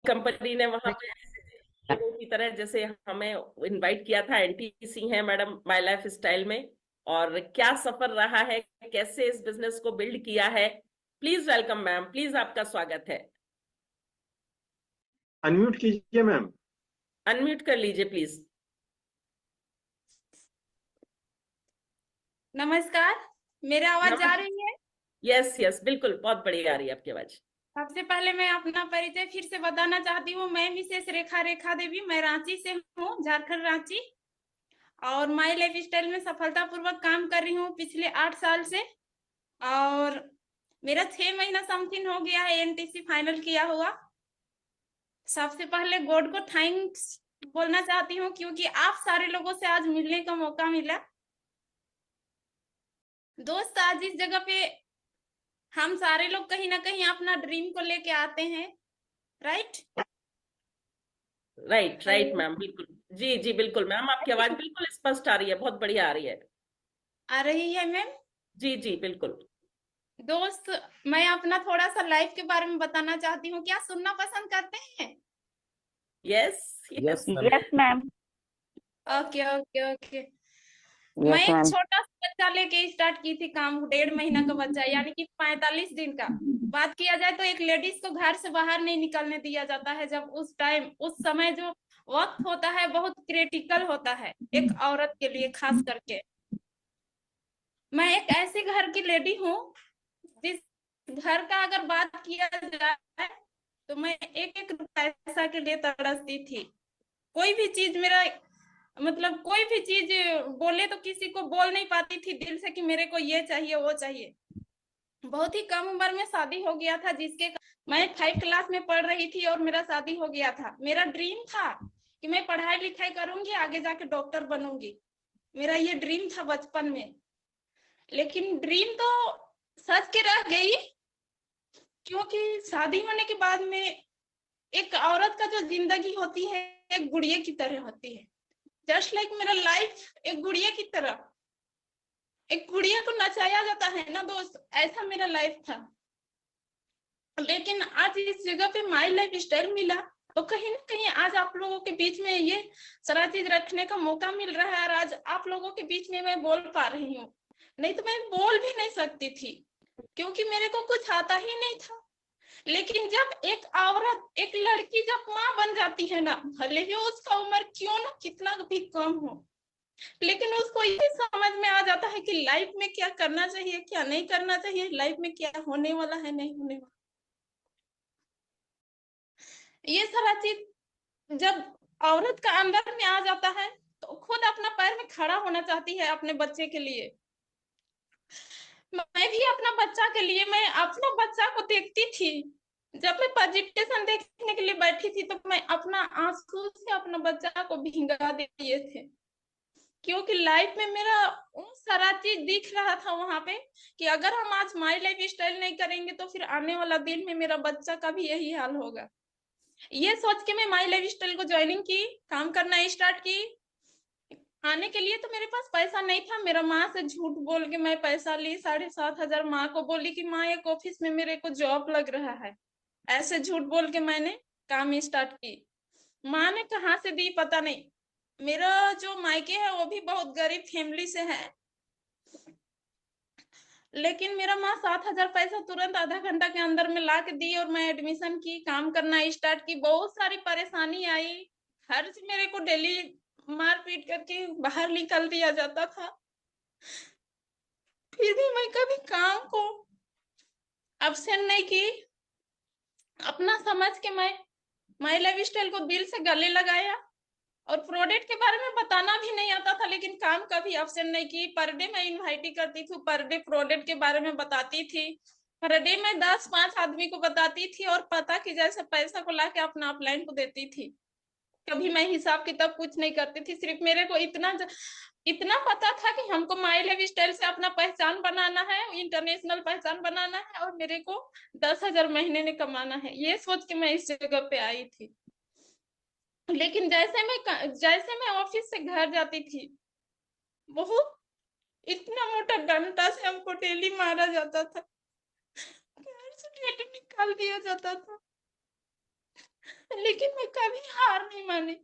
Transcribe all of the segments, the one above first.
Company ने वहां पे हीरो की तरह जैसे हमें इनवाइट किया था। एनटीसी है मैडम माय लाइफ स्टाइल में। और क्या सफर रहा है, कैसे इस बिजनेस को बिल्ड किया है। प्लीज वेलकम मैम, प्लीज आपका स्वागत है। अनम्यूट कीजिए मैम। अनम्यूट कर लीजिए प्लीज। नमस्कार। मेरी आवाज जा नमस्ते। रही है? यस यस, बिल्कुल बहुत बढ़िया आ रही है आपकी आवाज। सबसे पहले मैं अपना परिचय फिर से बताना चाहती हूँ। मैं मिसेस रेखा देवी, मैं रांची से हूँ, झारखंड रांची। और माई लाइफ स्टाइल में सफलतापूर्वक काम कर रही हूँ पिछले 8 साल से। और मेरा 6 महीना समथिंग हो गया है एनटीसी फाइनल किया हुआ। सबसे पहले गॉड को थैंक्स बोलना चाहती हूँ, क्योंकि आप सारे लोगों से आज मिलने का मौका मिला। दोस्त, आज इस जगह पे हम सारे लोग कहीं ना कहीं अपना ड्रीम को लेके आते हैं, right? Right right hello. Ma'am, बिल्कुल। जी जी बिल्कुल मैम, आपकी आवाज बिल्कुल स्पष्ट आ रही है, बहुत बढ़िया आ रही है। आ रही है मैम? जी जी बिल्कुल। दोस्त, मैं अपना थोड़ा सा लाइफ के बारे में बताना चाहती हूँ। क्या सुनना पसंद करते हैं? Yes yes yes. Ma'am. Yes ma'am. Okay okay okay. मैं यस एक मैम। छोटा सा बच्चा लेके स्टार्ट की थी काम, 1.5 महीना का बच्चा, यानी कि 45 दिन का। बात किया जाए तो एक लेडीज को घर से बाहर नहीं निकलने दिया जाता है, जब उस टाइम उस समय जो वक्त होता है बहुत क्रिटिकल होता है एक औरत के लिए खास करके। मैं एक ऐसे घर की लेडी हूँ जिस घर का अगर बात किया जाए तो मैं एक एक पैसा के लिए तरसती थी। कोई भी चीज मेरा, मतलब कोई भी चीज बोले तो किसी को बोल नहीं पाती थी दिल से कि मेरे को ये चाहिए वो चाहिए। बहुत ही कम उम्र में शादी हो गया था, मैं 5 क्लास में पढ़ रही थी और मेरा शादी हो गया था। मेरा ड्रीम था कि मैं पढ़ाई लिखाई करूंगी, आगे जाके डॉक्टर बनूंगी। मेरा ये ड्रीम था बचपन में। लेकिन ड्रीम तो सच के रह गई, क्योंकि शादी होने के बाद में एक औरत का जो जिंदगी होती है एक गुड़िया की तरह होती है। जस्ट लाइक मेरा लाइफ एक गुड़िया की तरह, एक गुड़िया को नचाया जाता है ना दोस्त, ऐसा मेरा लाइफ था। लेकिन आज इस जगह पे माई लाइफ स्टाइल मिला, तो कहीं ना कहीं आज आप लोगों के बीच में ये सारा चीज रखने का मौका मिल रहा है, और आज आप लोगों के बीच में मैं बोल पा रही हूँ। नहीं तो मैं बोल भी नहीं सकती थी, क्योंकि मेरे को कुछ आता ही नहीं था। लेकिन जब एक औरत, एक लड़की जब माँ बन जाती है ना, भले ही उसका उम्र क्यों ना कितना भी कम हो, लेकिन उसको ये समझ में आ जाता है कि लाइफ में क्या करना चाहिए, क्या नहीं करना चाहिए, लाइफ में क्या होने वाला है, नहीं होने वाला। ये सारा चीज जब औरत का अंदर में आ जाता है तो खुद अपना पैर में खड़ा होना चाहती है अपने बच्चे के लिए। मैं भी अपना बच्चा के लिए, मैं अपना बच्चा को देखती थी। जब मैं प्रेजेंटेशन देखने के लिए बैठी थी तो मैं अपना आंसू से अपना बच्चा को भिंगा दिए थे, क्योंकि लाइफ में मेरा सारा चीज दिख रहा था वहां पे कि अगर हम आज माई लाइफ स्टाइल नहीं करेंगे तो फिर आने वाला दिन में मेरा बच्चा का भी यही हाल होगा। ये सोच के मैं माई लाइफ स्टाइल को ज्वाइनिंग की, काम करना स्टार्ट की। आने के लिए तो मेरे पास पैसा नहीं था। मेरा माँ से झूठ बोल के मैं पैसा ली, 7,500 माँ को बोली कि माँ एक ऑफिस में मेरे को जॉब लग रहा है। ऐसे झूठ बोल के मैंने काम स्टार्ट की। माँ ने कहाँ से दी पता नहीं। मेरा जो मायके है वो भी बहुत गरीब फैमिली से है, लेकिन मेरा माँ 7,000 पैसा तुरंत आधा घंटा के अंदर में ला के दी और मैं एडमिशन की, काम करना स्टार्ट की। बहुत सारी परेशानी आई, हर से मेरे को डेली मार पीट करके बाहर निकाल दिया जाता था। फिर भी मैं कभी काम को अब्सेंट नहीं की। अपना समझ के मैं माई लाइफ स्टाइल को दिल से गले लगाया, और प्रोडक्ट के बारे में बताना भी नहीं आता था, लेकिन काम कभी अब्सेंट नहीं की। पर डे मैं इन्वाइट ही करती थी, पर डे प्रोडक्ट के बारे में बताती थी। पर डे मैं 10-5 आदमी को बताती थी, और पता की जैसे पैसा को लाके अपना अपलाइन को देती थी। कभी मैं हिसाब किताब कुछ नहीं करती थी। सिर्फ मेरे को इतना पता था कि हमको माई लाइफ स्टाइल से अपना पहचान बनाना है, इंटरनेशनल पहचान बनाना है, और मेरे को 10,000 महीने में कमाना है। ये सोच के मैं इस जगह पे आई थी। लेकिन जैसे मैं ऑफिस से घर जाती थी, बहुत इतना मोटा डंडा से हमको डेली मारा जाता था, घर से डेली निकाल दिया जाता था। लेकिन मैं कभी हार नहीं मानी।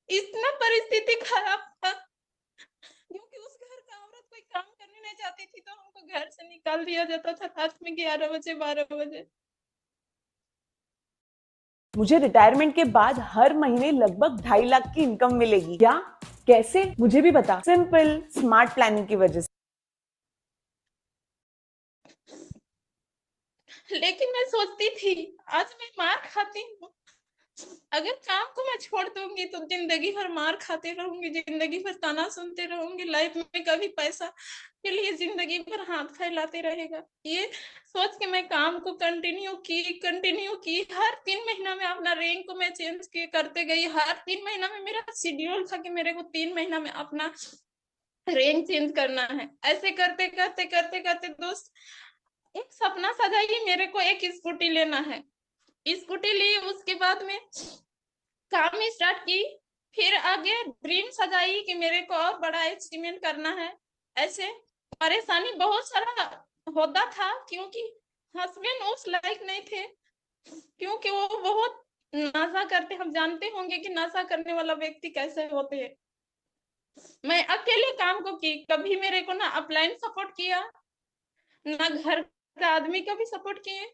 इतना परिस्थिति खराब था क्योंकि उस घर का औरत कोई काम करने नहीं जाती थी तो हमको घर से निकाल दिया जाता था रात में 11 बजे 12 बजे। मुझे रिटायरमेंट के बाद हर महीने लगभग 2.5 लाख की इनकम मिलेगी। क्या? कैसे? मुझे भी बता। सिंपल, स्मार्ट प्लानिंग की वजह से। लेकिन मैं सोचती थी आज मैं मार खाती हूँ, अगर काम को मैं छोड़ दूंगी तो जिंदगी भर मार खाते रहूंगी, जिंदगी भर ताना सुनते रहूंगी, लाइफ में कभी पैसा के लिए जिंदगी भर हाथ फैलाते रहेगा। ये सोच के मैं काम को कंटिन्यू की हर 3 महीना में अपना रैंक को मैं चेंज करते गई। हर 3 महीना में मेरा शेड्यूल था कि मेरे को 3 महीना में अपना रैंक चेंज करना है। ऐसे करते करते करते करते दोस्त एक सपना सजाई, मेरे को एक स्कूटी लेना है। स्कूटी ली, उसके बाद में काम स्टार्ट की, फिर आगे ड्रीम सजाई कि मेरे को और बड़ा अचीवमेंट करना है। ऐसे परेशानी बहुत सारा होता था क्योंकि हस्बैंड उस लायक नहीं थे, क्योंकि वो बहुत नशा करते, हम जानते होंगे कि नशा करने वाला व्यक्ति कैसे होते हैं। मैं अकेले काम को की, कभी मेरे को ना अपलाइन सपोर्ट किया ना घर का आदमी का भी सपोर्ट किए।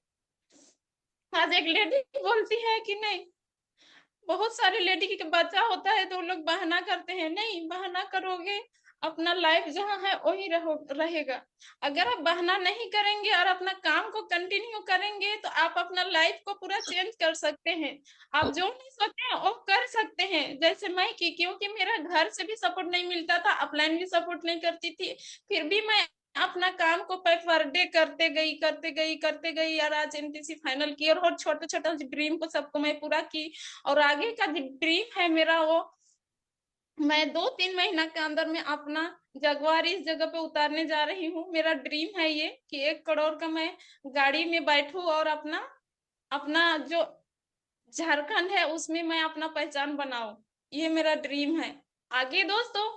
आज एक लेडी बोलती है कि नहीं, बहुत सारे लेडी के बच्चा होता है तो लोग बहाना करते हैं, नहीं बहाना करोगे अपना लाइफ जहाँ है वही रहेगा। अगर आप बहाना नहीं करेंगे और अपना काम को कंटिन्यू करेंगे तो आप अपना लाइफ को पूरा चेंज कर सकते हैं। आप जो नहीं सोचते हैं वो कर सकते हैं। जैसे मैं की, क्योंकि मेरा घर से भी सपोर्ट नहीं मिलता था, अपलाइन भी सपोर्ट नहीं करती थी, फिर भी मैं अपना काम को पर डे करते गई और आज एनटीसी फाइनल की और छोटे छोटे ड्रीम को सबको मैं पूरा की। और आगे का ड्रीम है मेरा वो, मैं 2-3 महीना के अंदर में अपना जगवार इस जगह पे उतारने जा रही हूँ। मेरा ड्रीम है ये कि 1 करोड़ का मैं गाड़ी में बैठूं और अपना अपना जो झारखंड है उसमें मैं अपना पहचान बनाऊं। ये मेरा ड्रीम है। आगे दोस्तों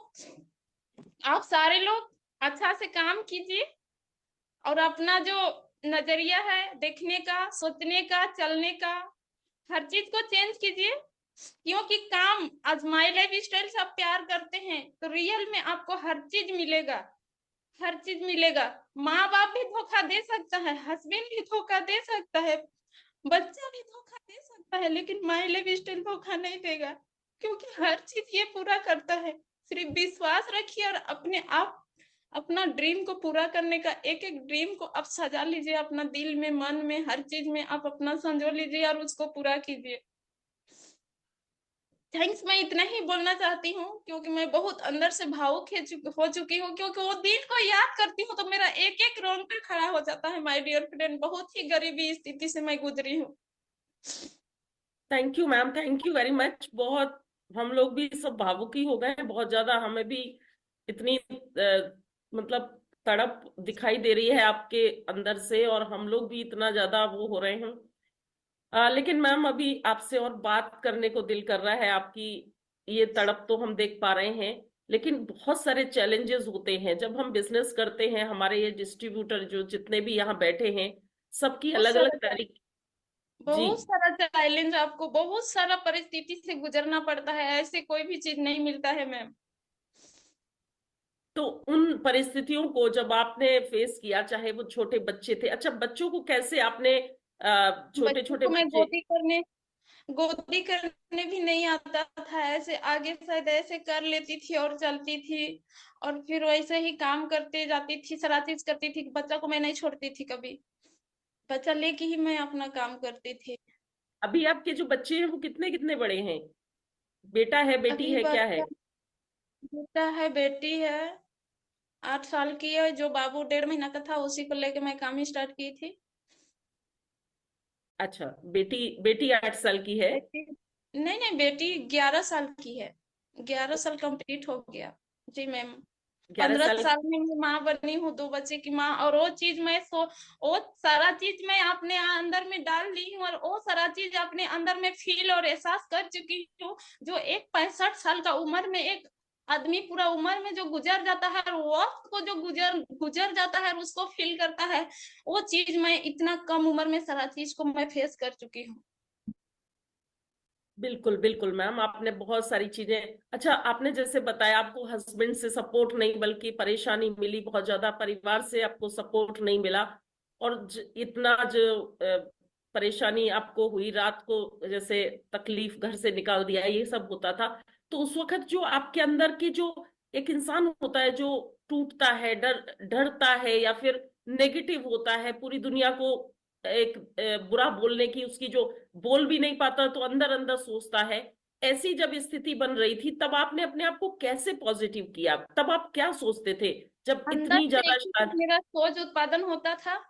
आप सारे लोग अच्छा से काम कीजिए और अपना जो नजरिया है देखने का, सोचने का, चलने का, हर चीज को चेंज कीजिए। क्योंकि काम आज माई लाइफ स्टाइल से आप प्यार करते हैं तो रियल में आपको हर चीज मिलेगा, हर चीज मिलेगा। माँ बाप भी धोखा दे सकता है, हस्बैंड भी धोखा दे सकता है, बच्चा भी धोखा दे सकता है, लेकिन माई लाइफ स्टाइल धोखा नहीं देगा क्योंकि हर चीज ये पूरा करता है। सिर्फ विश्वास रखिए और अपने आप अपना ड्रीम को पूरा करने का एक एक ड्रीम को आप सजा लीजिए अपना दिल में, मन में, हर चीज में आप अपना संजो लीजिए और उसको पूरा कीजिए। थैंक्स, मैं इतना ही बोलना चाहती हूँ क्योंकि मैं बहुत अंदर से भावुक हो चुकी हूँ, क्योंकि वो दिन को याद करती हूँ तो मेरा एक एक रोंगटा खड़ा हो जाता है। माय डियर फ्रेंड, बहुत ही गरीबी स्थिति से मैं गुजरी हूँ। Thank you ma'am, thank you very much. बहुत हम लोग भी सब भावुक ही हो गए हैं, बहुत ज्यादा हमें भी इतनी मतलब तड़प दिखाई दे रही है आपके अंदर से, और हम लोग भी इतना ज्यादा वो हो रहे हैं। लेकिन मैम अभी आपसे और बात करने को दिल कर रहा है। आपकी ये तड़प तो हम देख पा रहे हैं, लेकिन बहुत सारे चैलेंजेस होते हैं जब हम बिजनेस करते हैं। हमारे ये डिस्ट्रीब्यूटर जो जितने भी यहाँ बैठे हैं, सबकी बहुत अलग सारा अलग तरीके। जी। बहुत सारा चैलेंज, आपको बहुत सारा परिस्थिति से गुजरना पड़ता है, ऐसे कोई भी चीज नहीं मिलता है मैम। तो उन परिस्थितियों को जब आपने फेस किया, चाहे वो छोटे बच्चे थे, अच्छा बच्चों को कैसे आपने, छोटे बच्चों छोटे को मैं बच्चे। गोदी करने भी नहीं आता था, ऐसे आगे शायद ऐसे कर लेती थी और चलती थी और फिर वैसे ही काम करते जाती थी, सारा चीज करती थी। बच्चा को मैं नहीं छोड़ती थी कभी, बच्चा लेके ही मैं अपना काम करती थी। अभी आपके जो बच्चे हैं वो कितने कितने बड़े हैं? बेटा है, बेटी अभी है, क्या है? बच्चा बेटा है, बेटी है, 8 साल की है। जो बाबू 1.5 महीना का था उसी को लेके मैं काम स्टार्ट की थी। अच्छा, बेटी बेटी 8 साल की है। बेटी नहीं नहीं, बेटी 11 साल की है, 11 साल कंप्लीट हो गया। जी मैम। ग्यारह 15 साल साल में मैं माँ बनी हूँ, 2 बच्चे की माँ। और वो चीज मैं वो सारा चीज मैं अपने अंदर में डाल ली हूँ और वो सारा चीज अपने अंदर में फील और एहसास कर चुकी हूँ। जो एक 65 साल का उम्र में एक आदमी पूरा उम्र में जो गुजर जाता है और वक्त को जो गुजर गुजर जाता है और उसको फील करता है, वो चीज मैं इतना कम उम्र में सारा चीज को मैं फेस कर चुकी हूँ। बिल्कुल बिल्कुल मैम, आपने बहुत सारी चीजें, अच्छा आपने जैसे बताया आपको हस्बैंड से सपोर्ट नहीं बल्कि परेशानी मिली बहुत ज्यादा, परिवार से आपको सपोर्ट नहीं मिला, और इतना जो परेशानी आपको हुई रात को, जैसे तकलीफ घर से निकाल दिया, ये सब होता था। तो उस वक्त जो आपके अंदर की जो एक इंसान होता है जो टूटता है, डरता है, या फिर नेगेटिव होता है, पूरी दुनिया को एक बुरा बोलने की उसकी जो, बोल भी नहीं पाता तो अंदर अंदर सोचता है, ऐसी जब स्थिति बन रही थी तब आपने अपने आप को कैसे पॉजिटिव किया? तब आप क्या सोचते थे जब अंदर इतनी से एक ज्यादा ही चीज मेरा सोच उत्पादन होता था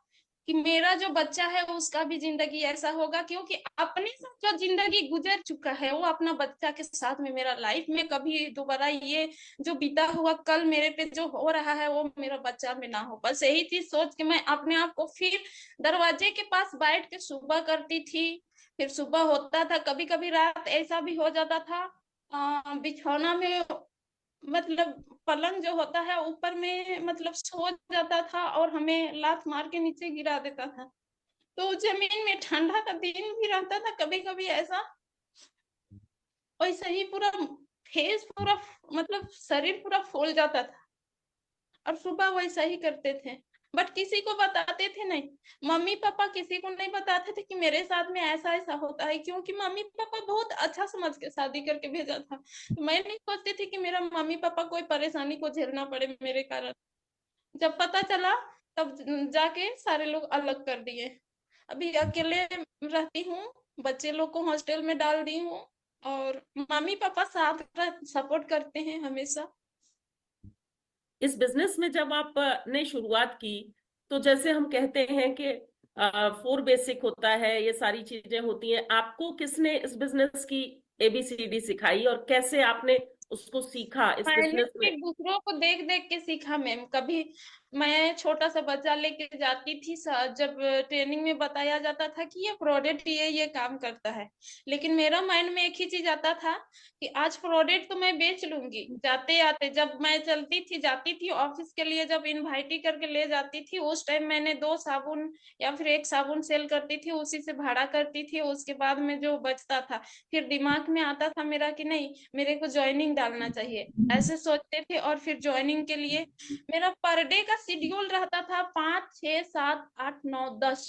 कि मेरा जो बच्चा है उसका भी जिंदगी ऐसा होगा, क्योंकि अपने साथ जो जिंदगी गुजर चुका है वो अपना बच्चा के साथ में मेरा लाइफ में कभी दोबारा ये जो बीता हुआ कल मेरे पे जो हो रहा है वो मेरा बच्चा में ना हो। बस यही चीज सोच के मैं अपने आप को फिर दरवाजे के पास बैठ के सुबह करती थी। फिर सुबह होता था, कभी कभी रात ऐसा भी हो जाता था बिछौना में, मतलब पलंग जो होता है ऊपर में मतलब सो जाता था और हमें लात मार के नीचे गिरा देता था। तो जमीन में ठंडा का दिन भी रहता था कभी कभी ऐसा, वैसे ही पूरा फेस पूरा मतलब शरीर पूरा फूल जाता था। और सुबह वैसा ही करते थे, बट किसी को बताते थे नहीं। मम्मी पापा किसी को नहीं बताते थे कि मेरे साथ में ऐसा ऐसा होता है, क्योंकि मम्मी पापा बहुत अच्छा समझ के शादी करके भेजा था। तो मैं नहीं सोचती थी कि मेरा मम्मी पापा कोई परेशानी को झेलना पड़े मेरे कारण। जब पता चला तब जाके सारे लोग अलग कर दिए। अभी अकेले रहती हूँ, बच्चे लोग को हॉस्टल में डाल दी हूँ, और मम्मी पापा साथ सपोर्ट करते हैं हमेशा। इस बिजनेस में जब आपने शुरुआत की, तो जैसे हम कहते हैं कि फोर बेसिक होता है, ये सारी चीजें होती हैं, आपको किसने इस बिजनेस की एबीसीडी सिखाई और कैसे आपने उसको सीखा इस मैंने बिजनेस में? फिर दूसरों को देख देख के सीखा मैम। कभी मैं छोटा सा बच्चा लेके जाती थी जब ट्रेनिंग में बताया जाता था कि ये प्रोडक्ट ये काम करता है, लेकिन मेरा माइंड में एक ही चीज आता था कि आज प्रोडक्ट तो मैं बेच लूंगी। जाते आते जब मैं चलती थी जाती थी ऑफिस के लिए, जब इनवाइटी करके ले जाती थी उस टाइम मैंने 2 साबुन या फिर 1 साबुन सेल करती थी, उसी से भाड़ा करती थी। उसके बाद में जो बचता था फिर दिमाग में आता था मेरा कि नहीं मेरे को ज्वाइनिंग डालना चाहिए, ऐसे सोचते थे। और फिर ज्वाइनिंग के लिए मेरा पर डे का शेड्यूल रहता था 5 6 7 8 9 10,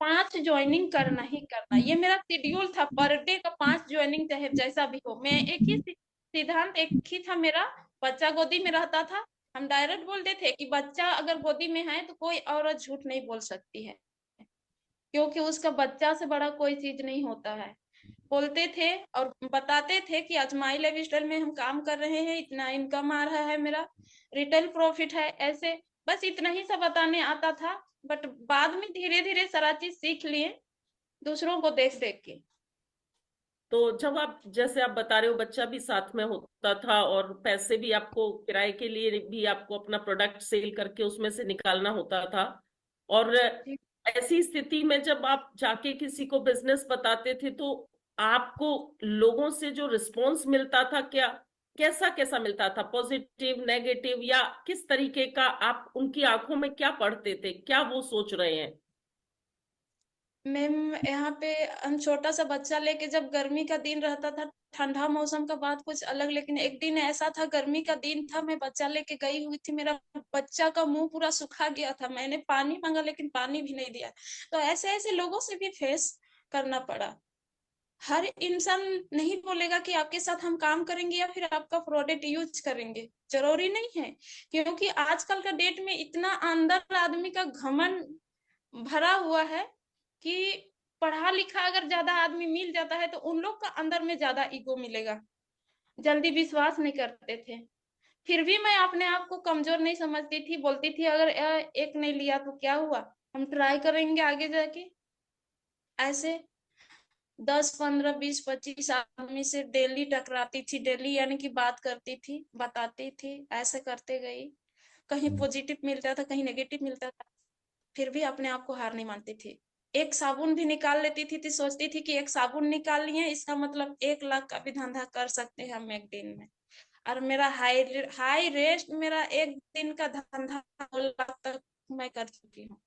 5 ज्वाइनिंग करना ही करना, ये मेरा शेड्यूल था। पर डे का 5 ज्वाइनिंग चाहे जैसा भी हो। मैं एक ही सिद्धांत एक ही था मेरा, बच्चा गोदी में रहता था। हम डायरेक्ट बोलते थे कि बच्चा अगर गोदी में है तो कोई औरत झूठ नहीं बोल सकती है, क्योंकि उसका बच्चा से बड़ा कोई चीज नहीं होता है। बोलते थे और बताते थे कि आज माई लाइफ स्टाइल में हम काम कर रहे हैं, इतना इनकम आ रहा है, मेरा रिटेल प्रॉफिट है, ऐसे बस इतना ही सब बताने आता था। बट बाद में धीरे धीरे सारा चीज सीख लिए दूसरों को देख देख के। तो जब आप, जैसे आप बता रहे हो, बच्चा भी साथ में होता था और पैसे भी आपको किराए के लिए भी आपको अपना प्रोडक्ट सेल करके उसमें से निकालना होता था, और ऐसी स्थिति में जब आप जाके किसी को बिजनेस बताते थे तो आपको लोगों से जो रिस्पॉन्स मिलता था, क्या कैसा कैसा मिलता था? पॉजिटिव, नेगेटिव, या किस तरीके का? आप उनकी आंखों में क्या पढ़ते थे, क्या वो सोच रहे हैं? मैम यहाँ पे हम छोटा सा बच्चा लेके, जब गर्मी का दिन रहता था, ठंडा मौसम का बात कुछ अलग, लेकिन एक दिन ऐसा था गर्मी का दिन था, मैं बच्चा लेके गई हुई थी, मेरा बच्चा का मुंह पूरा सूखा गया था, मैंने पानी मांगा लेकिन पानी भी नहीं दिया। तो ऐसे ऐसे लोगों से भी फेस करना पड़ा। हर इंसान नहीं बोलेगा कि आपके साथ हम काम करेंगे या फिर आपका प्रोडक्ट यूज करेंगे, जरूरी नहीं है। क्योंकि आजकल का डेट में इतना अंदर आदमी का घमंड भरा हुआ है कि पढ़ा लिखा अगर ज्यादा आदमी मिल जाता है तो उन लोग का अंदर में ज्यादा ईगो मिलेगा, जल्दी विश्वास नहीं करते थे। फिर भी मैं अपने आप को कमजोर नहीं समझती थी, बोलती थी अगर एक नहीं लिया तो क्या हुआ, हम ट्राई करेंगे आगे जाके। ऐसे 10 15 20 25 आदमी से डेली टकराती थी, डेली यानी कि बात करती थी, बताती थी, ऐसे करते गई। कहीं पॉजिटिव मिलता था कहीं नेगेटिव मिलता था, फिर भी अपने आप को हार नहीं मानती थी। एक साबुन भी निकाल लेती थी सोचती थी कि एक साबुन निकाल लिए इसका मतलब 1 लाख का भी धंधा कर सकते हैं हम एक दिन में। और मेरा हाई हाई रेस्ट मेरा एक दिन का धंधा 2 लाख तक मैं कर चुकी हूँ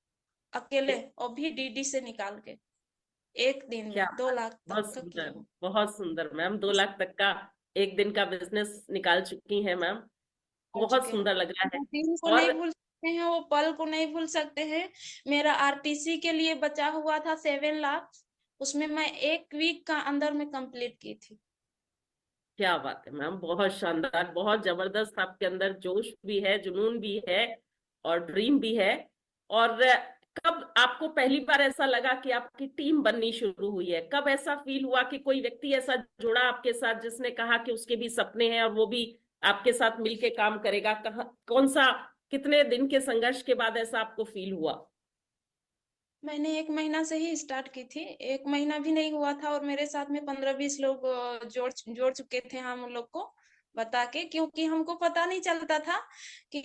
अकेले, और भी डीडी से निकाल के। एक दिन क्या में 2 लाख तक बहुत का किया सुंदर, हूँ। बहुत सुंदर मैम, 2 लाख तक का एक दिन का बिजनेस निकाल चुकी हैं मैम। कर बहुत चुके हैं। सुंदर लग रहा है। वो दिन को नहीं और भूल सकते हैं, वो पल को नहीं भूल सकते हैं। मेरा आरटीसी के लिए बचा हुआ था 7 लाख, उसमें मैं 1 वीक का अंदर में कंप्लीट की थी। क्या बात है मैम, बहुत शानदार, बहुत जबरदस्त, आपके अंदर जोश भी है, जुनून भी है, और ड्रीम भी है। और कब आपको पहली बार ऐसा लगा कि आपकी टीम बननी शुरू हुई है? कब ऐसा फील हुआ कि कोई व्यक्ति ऐसा जुड़ा आपके साथ जिसने कहा कि उसके भी सपने हैं और वो भी आपके साथ मिलके काम करेगा? कहाँ, कौन सा, कितने दिन के संघर्ष के बाद ऐसा आपको फील हुआ? मैंने 1 महीना से ही स्टार्ट की थी, 1 महीना भी नहीं हुआ था और मेरे साथ में 15-20 लोग जोड़ जोड़ चुके थे हम उन लोग को बता के, क्योंकि हमको पता नहीं चलता था कि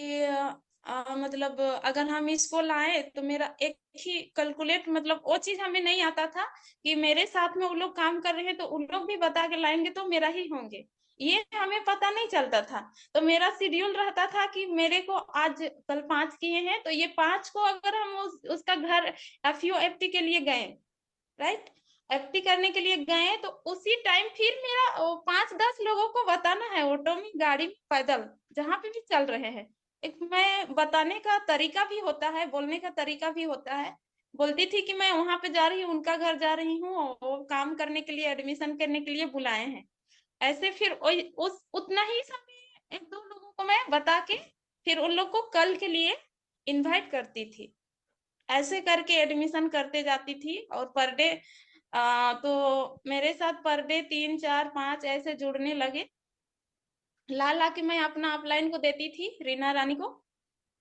मतलब अगर हम इसको लाए तो मेरा एक ही कैलकुलेट, मतलब वो चीज हमें नहीं आता था कि मेरे साथ में वो लोग काम कर रहे हैं तो उन लोग भी बता के लाएंगे तो मेरा ही होंगे, ये हमें पता नहीं चलता था। तो मेरा शेड्यूल रहता था कि मेरे को आज कल 5 किए हैं तो ये 5 को अगर हम उसका घर FUFT के लिए गए, राइट, FT करने के लिए गए तो उसी टाइम फिर मेरा 5-10 लोगों को बताना है, ऑटो में, गाड़ी में, पैदल, जहां पे भी चल रहे हैं। एक मैं बताने का तरीका भी होता है, बोलने का तरीका भी होता है। बोलती थी कि मैं वहां पे जा रही हूँ, उनका घर जा रही हूँ, वो काम करने के लिए, एडमिशन करने के लिए बुलाए हैं। ऐसे फिर उस उतना ही समय 1-2 लोगों को मैं बता के फिर उन लोग को कल के लिए इनवाइट करती थी। ऐसे करके एडमिशन करते जाती थी और पर डे तो मेरे साथ पर डे 3-4-5 ऐसे जुड़ने लगे। ला ला के मैं अपना अपलाइन को देती थी, रीना रानी को।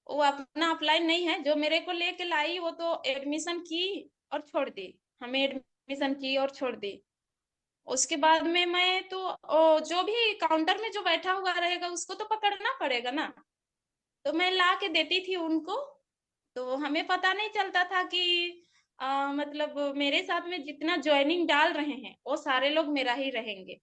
वो अपना अपलाइन नहीं है, जो मेरे को लेके लाई वो तो एडमिशन की और छोड़ दी, हमें एडमिशन की और छोड़ दी। उसके बाद में मैं तो जो भी काउंटर में जो बैठा हुआ रहेगा उसको तो पकड़ना पड़ेगा ना, तो मैं ला के देती थी उनको। तो हमें पता नहीं चलता था कि मतलब मेरे साथ में जितना ज्वाइनिंग डाल रहे हैं वो सारे लोग मेरा ही रहेंगे,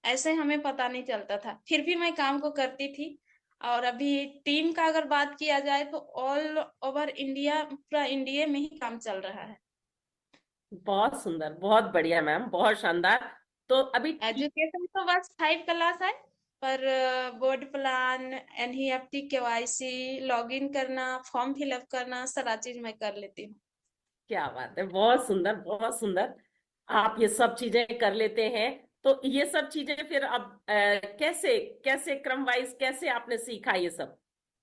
ऐसे हमें पता नहीं चलता था, फिर भी मैं काम को करती थी। और अभी टीम का अगर बात किया जाए तो ऑल ओवर इंडिया, पूरा इंडिया में ही काम चल रहा है। बहुत सुंदर, बहुत बढ़िया मैम, बहुत शानदार। तो अभी एजुकेशन तो बस 5 क्लास है, पर board plan, NEFT, KYC, log in करना, फॉर्म फिलअप करना, सारा चीज मैं कर लेती हूँ। क्या बात है, बहुत सुंदर, बहुत सुंदर। आप ये सब चीजें कर लेते हैं, तो ये सब चीजें फिर अब कैसे, कैसे क्रम वाइज कैसे आपने सीखा ये सब?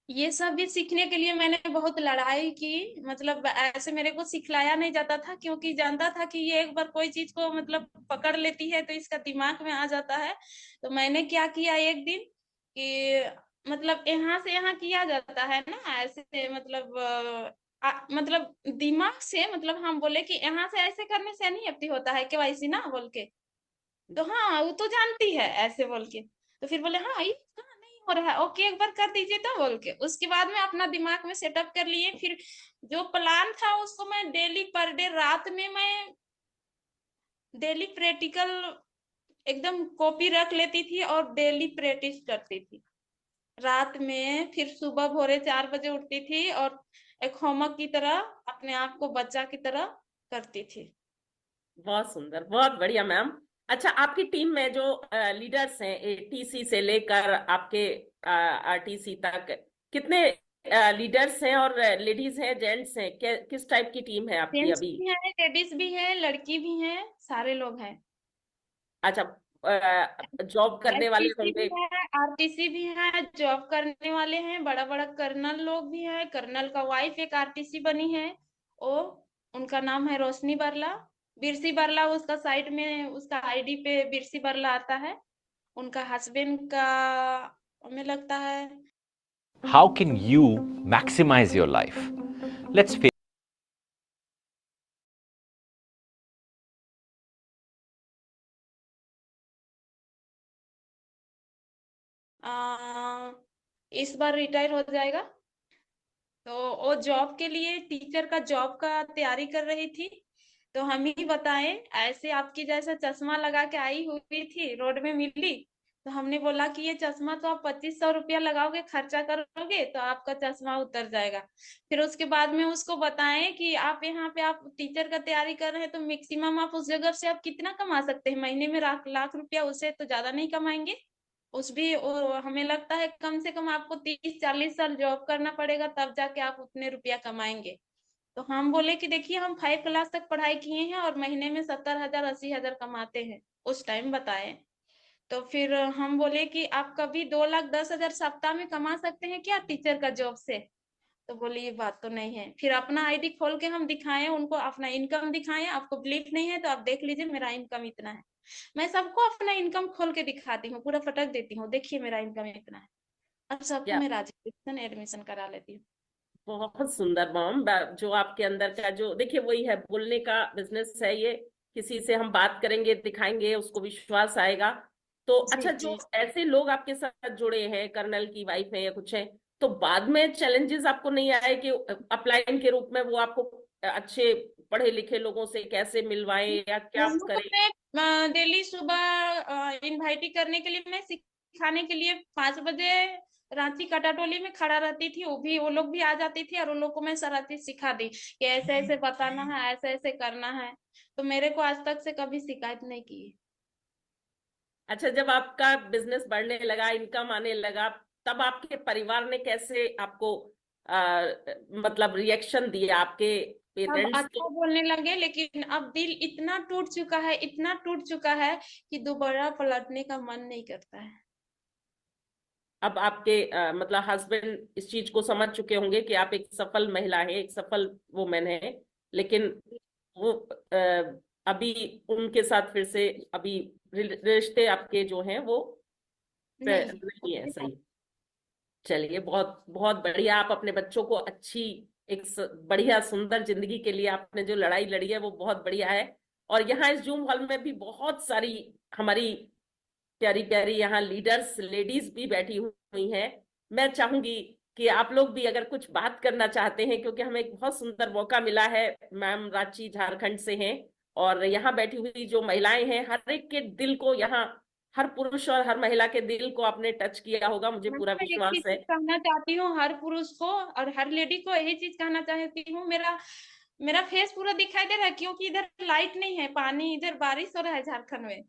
ये सब भी सीखने के लिए मैंने बहुत लड़ाई की, मतलब ऐसे मेरे को सिखलाया नहीं जाता था, क्योंकि जानता था कि ये एक बार कोई चीज को मतलब पकड़ लेती है तो इसका दिमाग में आ जाता है। तो मैंने क्या किया एक दिन कि मतलब यहाँ से यहाँ किया जाता है ना ऐसे, मतलब मतलब दिमाग से, मतलब हम बोले कि यहाँ से ऐसे करने से नहीं अपती होता है KYC ना बोल के, तो हाँ वो तो जानती है ऐसे बोल के। तो फिर बोले हाँ ये कहाँ नहीं हो रहा है, ओके एक बार कर दीजिए तो बोल के, उसके बाद में अपना दिमाग में सेटअप कर लिए। फिर जो प्लान था उसको मैं डेली पर डे रात में मैं डेली प्रैक्टिकल एकदम कॉपी रख लेती थी और डेली प्रैक्टिस करती थी रात में। फिर सुबह भोरे 4 बजे उठती थी और एक होमवर्क की तरह अपने आप को बच्चा की तरह करती थी। बहुत सुंदर, बहुत बढ़िया मैम। अच्छा, आपकी टीम में जो लीडर्स हैं, टीसी से लेकर आपके RTC तक, कितने लीडर्स हैं? और लेडीज हैं, जेंट्स हैं, किस टाइप की टीम है आपकी जेंट्स अभी? भी है, लेडीज भी है, लड़की भी है, सारे लोग हैं। अच्छा, जॉब करने वाले STC भी होंगे? है, RTC भी है, जॉब करने वाले हैं, बड़ा बड़ा कर्नल लोग भी है। कर्नल का वाइफ एक RTC बनी है, वो, उनका नाम है रोशनी बारला, बिरसी बारला, उसका साइड में उसका ID पे बिरसी बारला आता है। उनका हस्बैंड का हमें लगता है। How can you maximize your life? Let's face आ, इस बार रिटायर हो जाएगा, तो वो जॉब के लिए, टीचर का जॉब का तैयारी कर रही थी। तो हम ही बताएं, ऐसे आपकी जैसा चश्मा लगा के आई हुई थी, रोड में मिली, तो हमने बोला कि ये चश्मा तो आप 2500 रुपया लगाओगे, खर्चा करोगे तो आपका चश्मा उतर जाएगा। फिर उसके बाद में उसको बताएं कि आप यहाँ पे आप टीचर का तैयारी कर रहे हैं तो मैक्सिमम आप उस जगह से आप कितना कमा सकते हैं, महीने में लाख लाख रुपया, उससे तो ज्यादा नहीं कमाएंगे। हमें लगता है कम से कम आपको 30-40 साल जॉब करना पड़ेगा तब जाके आप उतने रुपया कमाएंगे। तो हम बोले कि देखिए हम 5 क्लास तक पढ़ाई किए हैं और महीने में 70,000 80,000 कमाते हैं, उस टाइम बताए। तो फिर हम बोले कि आप कभी 2,10,000 सप्ताह में कमा सकते हैं क्या टीचर का जॉब से? तो बोले ये बात तो नहीं है। फिर अपना आईडी खोल के हम दिखाएं उनको, अपना इनकम दिखाएं, आपको बिलीफ नहीं है तो आप देख लीजिए मेरा इनकम इतना है। मैं सबको अपना इनकम खोल के दिखाती हूँ, पूरा फटक देती हूँ, देखिए मेरा इनकम इतना है, और सबको या मैं रजिस्ट्रेशन एडमिशन करा लेती हूँ। बहुत सुंदर मैम, जो आपके अंदर का जो देखिए वही है, बोलने का बिजनेस है ये। किसी से हम बात करेंगे, दिखाएंगे, उसको विश्वास आएगा। तो जी अच्छा, जो जी। ऐसे लोग आपके साथ जुड़े हैं, कर्नल की वाइफ है या कुछ है, तो बाद में चैलेंजेस आपको नहीं आए कि अपलाइन के रूप में वो आपको अच्छे पढ़े लिखे लोगों से कैसे मिलवाएं या क्या उनको करें? मैं डेली सुबह इनवाइट करने के लिए, मैं सिखाने के लिए 5 बजे रांची कटाटोली में खड़ा रहती थी, वो लोग भी आ जाती थी और उन लोग को मैं सारा चीज सिखा दी कि ऐसे ऐसे बताना है, ऐसे ऐसे करना है। तो मेरे को आज तक से कभी शिकायत नहीं की। अच्छा, जब आपका बिजनेस बढ़ने लगा, इनकम आने लगा, तब आपके परिवार ने कैसे आपको मतलब रिएक्शन दिया? आपके अब पेरेंट्स अच्छा तो बोलने लगे, लेकिन अब दिल इतना टूट चुका है, इतना टूट चुका है कि दोबारा पलटने का मन नहीं करता है। अब आपके मतलब हस्बैंड इस चीज को समझ चुके होंगे कि आप एक सफल महिला है, एक सफल वुमेन है, लेकिन वो अभी उनके साथ फिर से अभी रिश्ते आपके जो हैं वो नहीं है। नहीं है सही। चलिए, बहुत बहुत बढ़िया। आप अपने बच्चों को अच्छी एक बढ़िया सुंदर जिंदगी के लिए आपने जो लड़ाई लड़ी है वो बहुत बढ़िया है। और यहाँ इस जूम हॉल में भी बहुत सारी हमारी प्यारी प्यारी यहाँ लीडर्स लेडीज भी बैठी हुई हैं। मैं चाहूंगी कि आप लोग भी अगर कुछ बात करना चाहते हैं, क्योंकि हमें एक बहुत सुंदर मौका मिला है। मैम रांची झारखंड से हैं, और यहाँ बैठी हुई जो महिलाएं हैं, हर एक के दिल को यहाँ, हर पुरुष और हर महिला के दिल को आपने टच किया होगा, मुझे मैं पूरा एक ही विश्वास है। चीज कहना चाहती हूँ हर पुरुष को और हर लेडी को, यही चीज कहना चाहती हूँ। मेरा मेरा फेस पूरा दिखाई दे रहा है क्योंकि इधर लाइट नहीं है, पानी, इधर बारिश हो रहा है झारखंड में,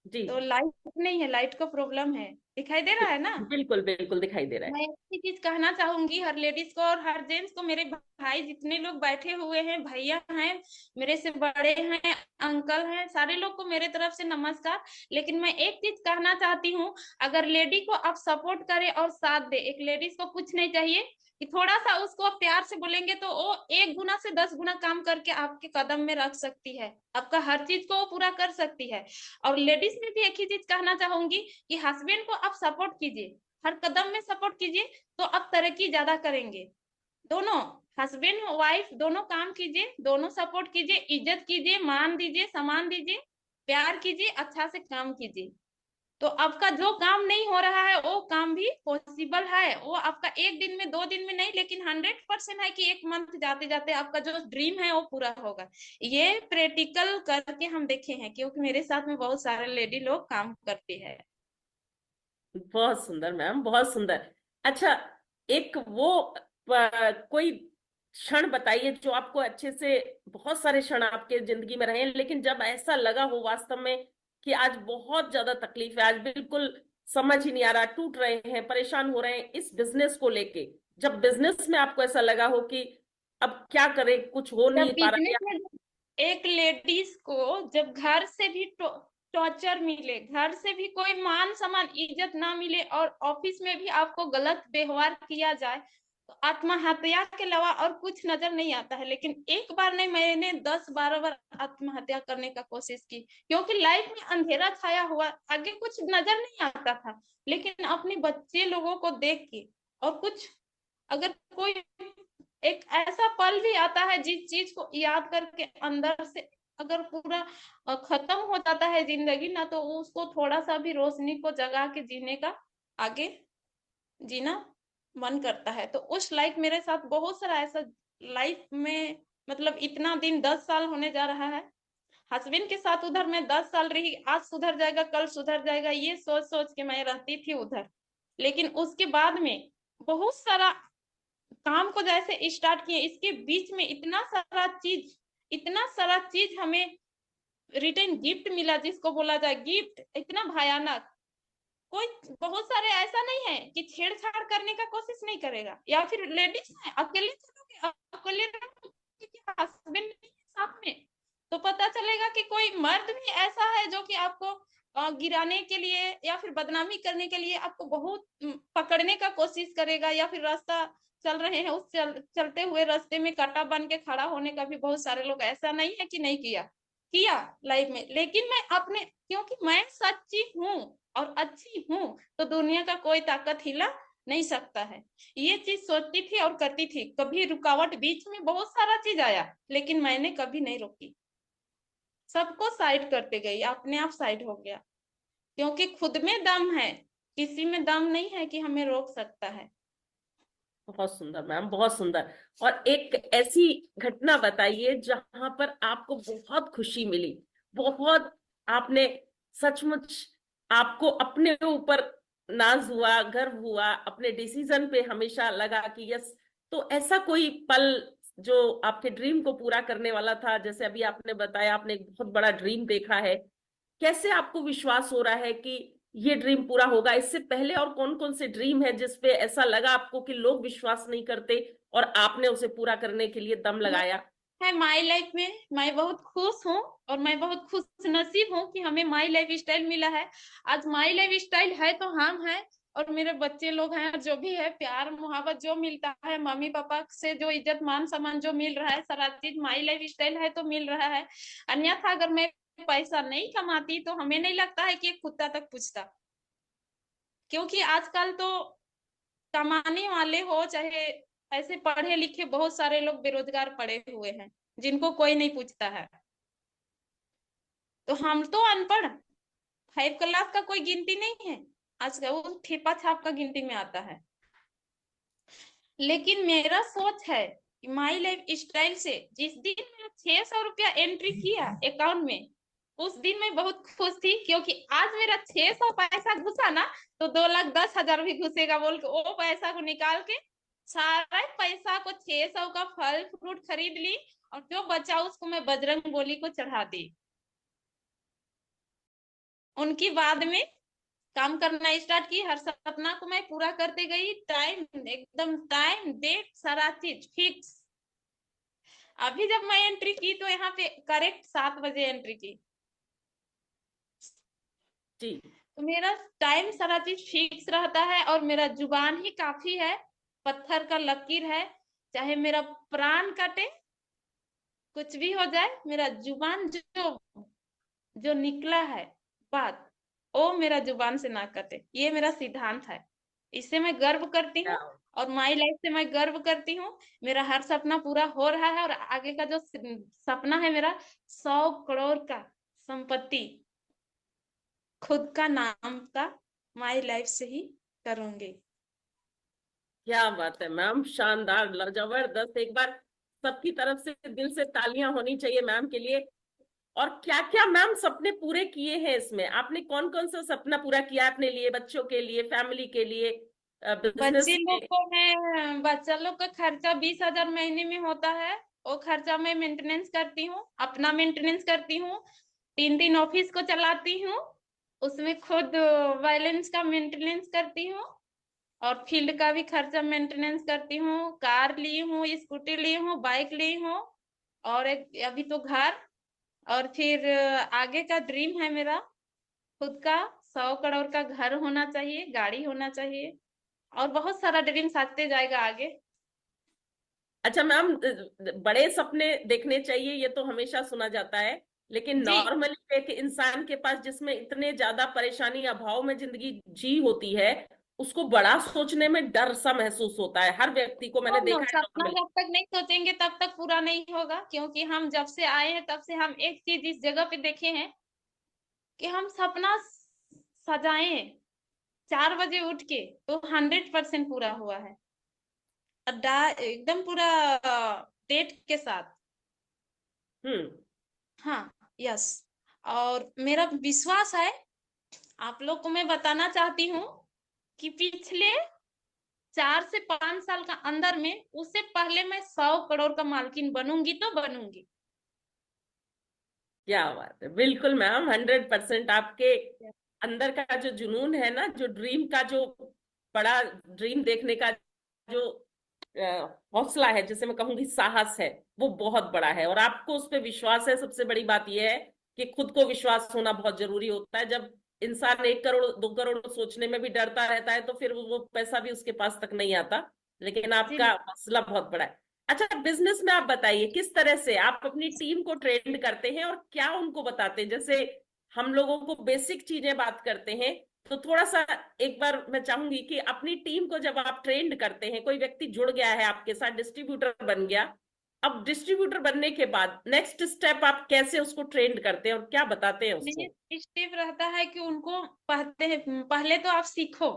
जी, तो लाइट नहीं है, लाइट का प्रॉब्लम है। दिखाई दे रहा है ना? बिल्कुल बिल्कुल दिखाई दे रहा है। मैं एक ही चीज कहना चाहूंगी हर लेडीज को और हर जेंट्स को, मेरे भाई जितने लोग बैठे हुए हैं, भैया हैं, मेरे से बड़े हैं, अंकल हैं, सारे लोग को मेरे तरफ से नमस्कार। लेकिन मैं एक चीज कहना चाहती हूँ, अगर लेडी को आप सपोर्ट करें और साथ दे, एक लेडीज को कुछ नहीं चाहिए कि थोड़ा सा उसको आप प्यार से बोलेंगे तो वो 1 गुना से 10 गुना काम करके आपके कदम में रख सकती है, आपका हर चीज को वो पूरा कर सकती है। और लेडीज में भी एक ही चीज कहना चाहूंगी कि हस्बैंड को आप सपोर्ट कीजिए, हर कदम में सपोर्ट कीजिए, तो आप तरक्की ज्यादा करेंगे। दोनों, हस्बैंड वाइफ दोनों काम कीजिए, दोनों सपोर्ट कीजिए, इज्जत कीजिए, मान दीजिए, सम्मान दीजिए, प्यार कीजिए, अच्छा से काम कीजिए। तो आपका जो काम नहीं हो रहा है वो काम भी पॉसिबल है, वो आपका 1 दिन में 2 दिन में नहीं, लेकिन 100% है कि 1 मंथ जाते जाते आपका जो ड्रीम है वो पूरा होगा। ये प्रैक्टिकल करके हम देखे हैं, क्योंकि मेरे साथ में बहुत सारे लेडी लोग काम करते हैं। बहुत सुंदर मैम, बहुत सुंदर। अच्छा, एक वो कोई क्षण बताइए जो आपको अच्छे से, बहुत सारे क्षण आपके जिंदगी में रहे हैं, लेकिन जब ऐसा लगा हो वास्तव में कि आज बहुत ज्यादा तकलीफ है, आज बिल्कुल समझ ही नहीं आ रहा, टूट रहे हैं, परेशान हो रहे हैं इस बिजनेस को लेके, जब बिजनेस में आपको ऐसा लगा हो कि अब क्या करें, कुछ हो जब नहीं पा रहा बिजनेस या में एक लेडीज को जब घर से भी टॉर्चर मिले, घर से भी कोई मान सम्मान इज्जत ना मिले और ऑफिस में भी आपको गलत व्यवहार किया जाए, तो आत्महत्या के अलावा और कुछ नजर नहीं आता है। लेकिन एक बार नहीं, मैंने 10-12 बार आत्महत्या करने का कोशिश की, क्योंकि लाइफ में अंधेरा छाया हुआ, आगे कुछ नजर नहीं आता था। लेकिन अपने बच्चे लोगों को देख के, और कुछ, अगर कोई एक ऐसा पल भी आता है जिस चीज को याद करके अंदर से अगर पूरा खत्म हो जाता है जिंदगी ना, तो उसको थोड़ा सा भी रोशनी को जगा के जीने का, आगे जीना मन करता है। तो उस लाइफ मेरे साथ बहुत सारा ऐसा लाइफ में, मतलब इतना दिन 10 साल होने जा रहा है, हस्बैंड के साथ उधर मैं 10 साल रही, आज सुधर जाएगा कल सुधर जाएगा ये सोच सोच के मैं रहती थी उधर। लेकिन उसके बाद में बहुत सारा काम को जैसे स्टार्ट किए, इसके बीच में इतना सारा चीज हमें रिटर्न गिफ्ट मिला, जिसको बोला जाए गिफ्ट, इतना भयानक। कोई बहुत सारे ऐसा नहीं है कि छेड़छाड़ करने का कोशिश नहीं करेगा, या फिर लेडीज है अकेले चलोगे, अकेले हस्बैंड साथ में, तो पता चलेगा कि कोई मर्द भी ऐसा है जो कि आपको गिराने के लिए या फिर बदनामी करने के लिए आपको बहुत पकड़ने का कोशिश करेगा, या फिर रास्ता चल रहे हैं उस चलते हुए रास्ते में कांटा बन के खड़ा होने का भी बहुत सारे लोग, ऐसा नहीं है कि नहीं किया लाइफ में। लेकिन मैं अपने, क्योंकि मैं सच्ची हूँ और अच्छी हूँ, तो दुनिया का कोई ताकत हिला नहीं सकता है। ये चीज सोचती थी और करती थी। कभी रुकावट बीच में बहुत सारा चीज आया, लेकिन मैंने कभी नहीं रोकी, सबको साइड करते गई, अपने आप साइड हो गया। क्योंकि खुद में दम है, किसी में दम नहीं है कि हमें रोक सकता है। बहुत सुंदर मैम, बहुत सुंदर। और एक ऐसी घटना बताइए जहां पर आपको बहुत खुशी मिली, बहुत, आपने सचमुच, आपको अपने ऊपर नाज हुआ, गर्व हुआ, अपने डिसीजन पे हमेशा लगा कि यस। तो ऐसा कोई पल जो आपके ड्रीम को पूरा करने वाला था, जैसे अभी आपने बताया आपने एक बहुत बड़ा ड्रीम देखा है, कैसे आपको विश्वास हो रहा है कि ये ड्रीम पूरा होगा? इससे पहले और कौन कौन से ड्रीम है जिसपे ऐसा लगा आपको कि लोग विश्वास नहीं करते और आपने उसे पूरा करने के लिए दम लगाया? है माई लाइफ में मैं बहुत खुश हूँ, और मैं बहुत खुश नसीब हूँ कि हमें माई लाइफ स्टाइल मिला है। आज माई लाइफ स्टाइल है तो हम हैं, और मेरे बच्चे लोग हैं, और जो भी है प्यार मोहब्बत जो मिलता है, मम्मी पापा से जो इज्जत मान सम्मान जो मिल रहा है, सारा चीज माई लाइफ स्टाइल है तो मिल रहा है। अन्यथा अगर मैं पैसा नहीं कमाती तो हमें नहीं लगता है कि एक कुत्ता तक पूछता। क्योंकि आजकल तो कमाने वाले हो चाहे ऐसे पढ़े लिखे, बहुत सारे लोग बेरोजगार पड़े हुए हैं जिनको कोई नहीं पूछता है। तो हम तो अनपढ़, 5 क्लास का कोई गिनती नहीं है, आज का वो ठेपा छाप का गिनती में आता है। लेकिन मेरा सोच है कि माई लाइफ स्टाइल से जिस दिन मेरा 600 रुपया एंट्री किया अकाउंट में, उस दिन मैं बहुत खुश थी। क्योंकि आज मेरा 600 पैसा घुसा ना, तो 2,10,000 भी घुसेगा बोल के वो पैसा को निकाल के सारा पैसा को 600 का फल फ्रूट खरीद ली, और जो बचा उसको मैं बजरंग बली को चढ़ा दी। उनकी बाद में काम करना स्टार्ट की, हर सपना को मैं पूरा करते गई, टाइम एकदम टाइम डेट सारा चीज फिक्स। अभी जब मैं एंट्री की तो यहाँ पे करेक्ट 7 बजे एंट्री की। जी। तो मेरा टाइम सारा चीज फिक्स रहता है, और मेरा जुबान ही काफी है, पत्थर का लकीर है। चाहे मेरा प्राण कटे, कुछ भी हो जाए, मेरा जुबान जो जो निकला है बात, वो मेरा जुबान से ना कटे, ये मेरा सिद्धांत है। इससे मैं गर्व करती हूँ, और माई लाइफ से मैं गर्व करती हूँ। मेरा हर सपना पूरा हो रहा है, और आगे का जो सपना है मेरा, 100 करोड़ का संपत्ति, खुद का नाम का, माई लाइफ से ही करूंगी। क्या बात है मैम, शानदार, जबरदस्त। एक बार सबकी तरफ से दिल से तालियां होनी चाहिए मैम के लिए। और क्या क्या मैम सपने पूरे किए हैं इसमें? आपने कौन कौन सा सपना पूरा किया अपने लिए, बच्चों के लिए, फैमिली के लिए, बच्चे बिजनेस लोग में? को मैं, बच्चा लोग का खर्चा 20,000 महीने में होता है, वो खर्चा मैं मेंटेनेंस करती हूँ, अपना मेंटेनेंस करती हूँ। 3 ऑफिस को चलाती हूँ, उसमें खुद बैलेंस का मेंटेनेंस करती हूँ, और फील्ड का भी खर्चा मेंटेनेंस करती हूँ। कार ली हूँ, स्कूटी ली हूँ, बाइक ली हूँ, और एक अभी तो घर। और फिर आगे का ड्रीम है मेरा खुद का 100 करोड़ का घर होना चाहिए, गाड़ी होना चाहिए, और बहुत सारा ड्रीम साजते जाएगा आगे। अच्छा मैम, बड़े सपने देखने चाहिए, ये तो हमेशा सुना जाता है, लेकिन जी। नॉर्मली एक इंसान के पास जिसमें इतने ज्यादा परेशानी अभाव में जिंदगी जी होती है, उसको बड़ा सोचने में डर सा महसूस होता है, हर व्यक्ति को नो मैंने नो, देखा है सपना नॉर्मली। जब तक नहीं सोचेंगे तब तक पूरा नहीं होगा। क्योंकि हम जब से आए हैं तब से हम एक चीज इस जगह पे देखे हैं कि हम सपना सजाएं 4 बजे उठ के तो 100% पूरा हुआ है, एकदम पूरा डेट के साथ। हम्म। हाँ, यस। और मेरा विश्वास है, आप लोग को मैं बताना चाहती हूँ कि पिछले 4 से 5 साल का अंदर में, उससे पहले मैं 100 करोड़ का मालकिन बनूंगी तो बनूंगी। क्या बात है, बिल्कुल मैम, 100% आपके अंदर का जो जुनून है ना, जो ड्रीम का जो बड़ा ड्रीम देखने का जो हौसला है, जिसे मैं कहूंगी साहस है, वो बहुत बड़ा है। और आपको उस पर विश्वास है। सबसे बड़ी बात यह है कि खुद को विश्वास होना बहुत जरूरी होता है। जब इंसान 1 करोड़ 2 करोड़ सोचने में भी डरता रहता है, तो फिर वो पैसा भी उसके पास तक नहीं आता। लेकिन जी आपका नहीं। हौसला बहुत बड़ा है। अच्छा, बिजनेस में आप बताइए, किस तरह से आप अपनी टीम को ट्रेंड करते हैं और क्या उनको बताते हैं? जैसे हम लोगों को बेसिक चीजें बात करते हैं, तो थोड़ा सा एक बार मैं चाहूंगी कि अपनी टीम को जब आप ट्रेंड करते हैं, कोई व्यक्ति जुड़ गया है आपके साथ, डिस्ट्रीब्यूटर बन गया, अब डिस्ट्रीब्यूटर बनने के बाद नेक्स्ट स्टेप आप कैसे उसको ट्रेंड करते हैं और क्या बताते हैं उसको? मेन स्टेप रहता है कि उनको पहले तो आप सीखो।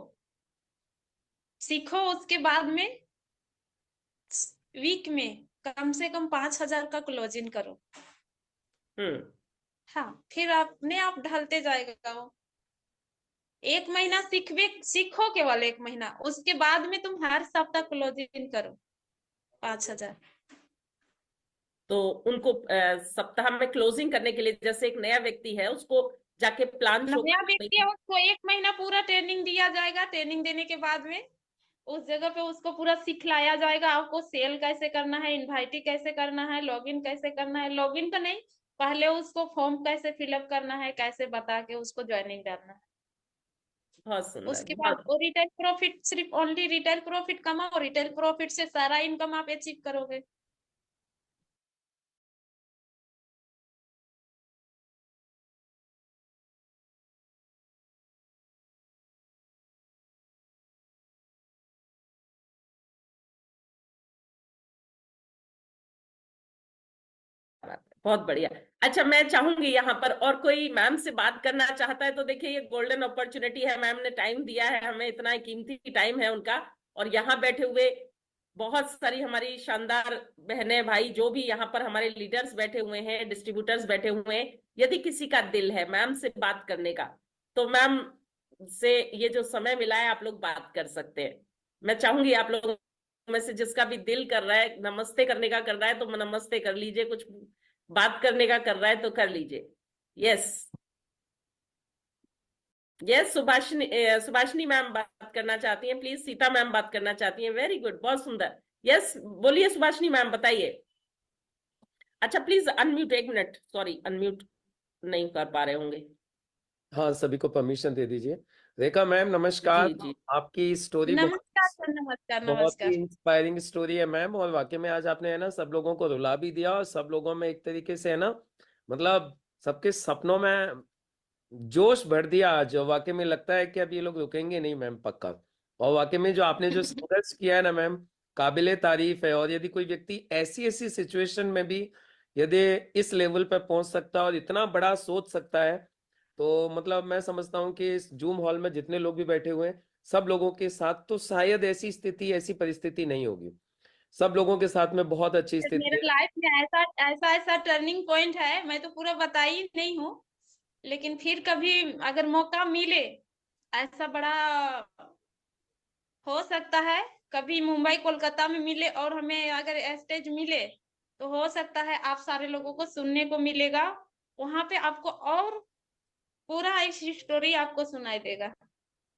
सीखो, उसके बाद में वीक में कम से कम 5,000 का क्लोजिंग करो। हम्म। हाँ, फिर अपने आप ढलते जाएगा वो। 1 महीना सीखो, केवल 1 महीना, उसके बाद में तुम हर सप्ताह क्लोजिंग करो 5,000। तो उनको सप्ताह में क्लोजिंग करने के लिए, जैसे एक नया व्यक्ति है, उसको जाके प्लान शो नया कर। व्यक्ति है, उसको 1 महीना पूरा ट्रेनिंग दिया जाएगा। ट्रेनिंग देने के बाद में उस जगह पे उसको पूरा सिखलाया जाएगा, आपको सेल कैसे करना है, इनवाइटी कैसे करना है, लॉगिन कैसे करना है। लॉगिन तो नहीं, पहले उसको फॉर्म कैसे फिलअप करना है, कैसे बता के उसको ज्वाइनिंग करना है। बहुत सुंदर, उसके बाद बहुत। वो रिटेल प्रॉफिट, सिर्फ ओनली रिटेल प्रॉफिट कमाओ। रिटेल प्रॉफिट से सारा इनकम आप अचीव करोगे। बहुत बढ़िया। अच्छा, मैं चाहूंगी यहाँ पर और कोई मैम से बात करना चाहता है तो देखिए, ये गोल्डन अपॉर्चुनिटी है। मैम ने टाइम दिया है हमें, इतना कीमती टाइम है उनका। और यहाँ बैठे हुए बहुत सारी हमारी शानदार बहनें भाई, जो भी यहाँ पर हमारे लीडर्स बैठे हुए हैं, डिस्ट्रीब्यूटर्स बैठे हुए हैं, यदि किसी का दिल है मैम से बात करने का, तो मैम से ये जो समय मिला है, आप लोग बात कर सकते हैं। मैं चाहूंगी आप लोगों में से जिसका भी दिल कर रहा है नमस्ते करने का, कर रहा है तो नमस्ते कर लीजिए, कुछ बात करने का कर रहा है तो कर लीजिए। Yes, yes. Subhashini Subhashini ma'am बात करना चाहती हैं, प्लीज। सीता मैम बात करना चाहती हैं, वेरी गुड, बहुत सुंदर। यस, बोलिए सुभाषिनी मैम, बताइए। अच्छा, please unmute, 1 minute, sorry, unmute नहीं कर पा रहे होंगे। हाँ, सभी को परमिशन दे दीजिए। रेखा मैम जी नमस्कार। जी। आपकी स्टोरी बहुत नमस्कार सर, नमस्कार बहुत ही नमस्कार। इंस्पायरिंग स्टोरी है मैम, और वाकई में आज आपने है ना सब लोगों को रुला भी दिया, और सब लोगों में एक तरीके से है ना, मतलब सबके सपनों में जोश भर दिया आज। और वाकई में लगता है कि अब ये लोग रुकेंगे नहीं मैम, पक्का। और वाकई में जो आपने जो संघर्ष किया है ना मैम, काबिले तारीफ है। और यदि कोई व्यक्ति ऐसी ऐसी सिचुएशन में भी यदि इस लेवल पर पहुंच सकता है और इतना बड़ा सोच सकता है, तो मतलब मैं समझता हूँ कि इस जूम हॉल में जितने लोग भी बैठे हुए हैं, सब लोगों के साथ तो शायद ऐसी स्थिति, ऐसी परिस्थिति नहीं होगी। सब लोगों के साथ में बहुत अच्छी स्थिति मेरा है। लाइफ में ऐसा ऐसा ऐसा टर्निंग पॉइंट है, मैं तो पूरा बताई नहीं हूँ। लेकिन फिर कभी अगर मौका मिले, ऐसा बड़ा हो सकता है, कभी मुंबई कोलकाता में मिले और हमें अगर स्टेज मिले, तो हो सकता है आप सारे लोगों को सुनने को मिलेगा। वहां पे आपको और पूरा एक स्टोरी आपको सुनाई देगा,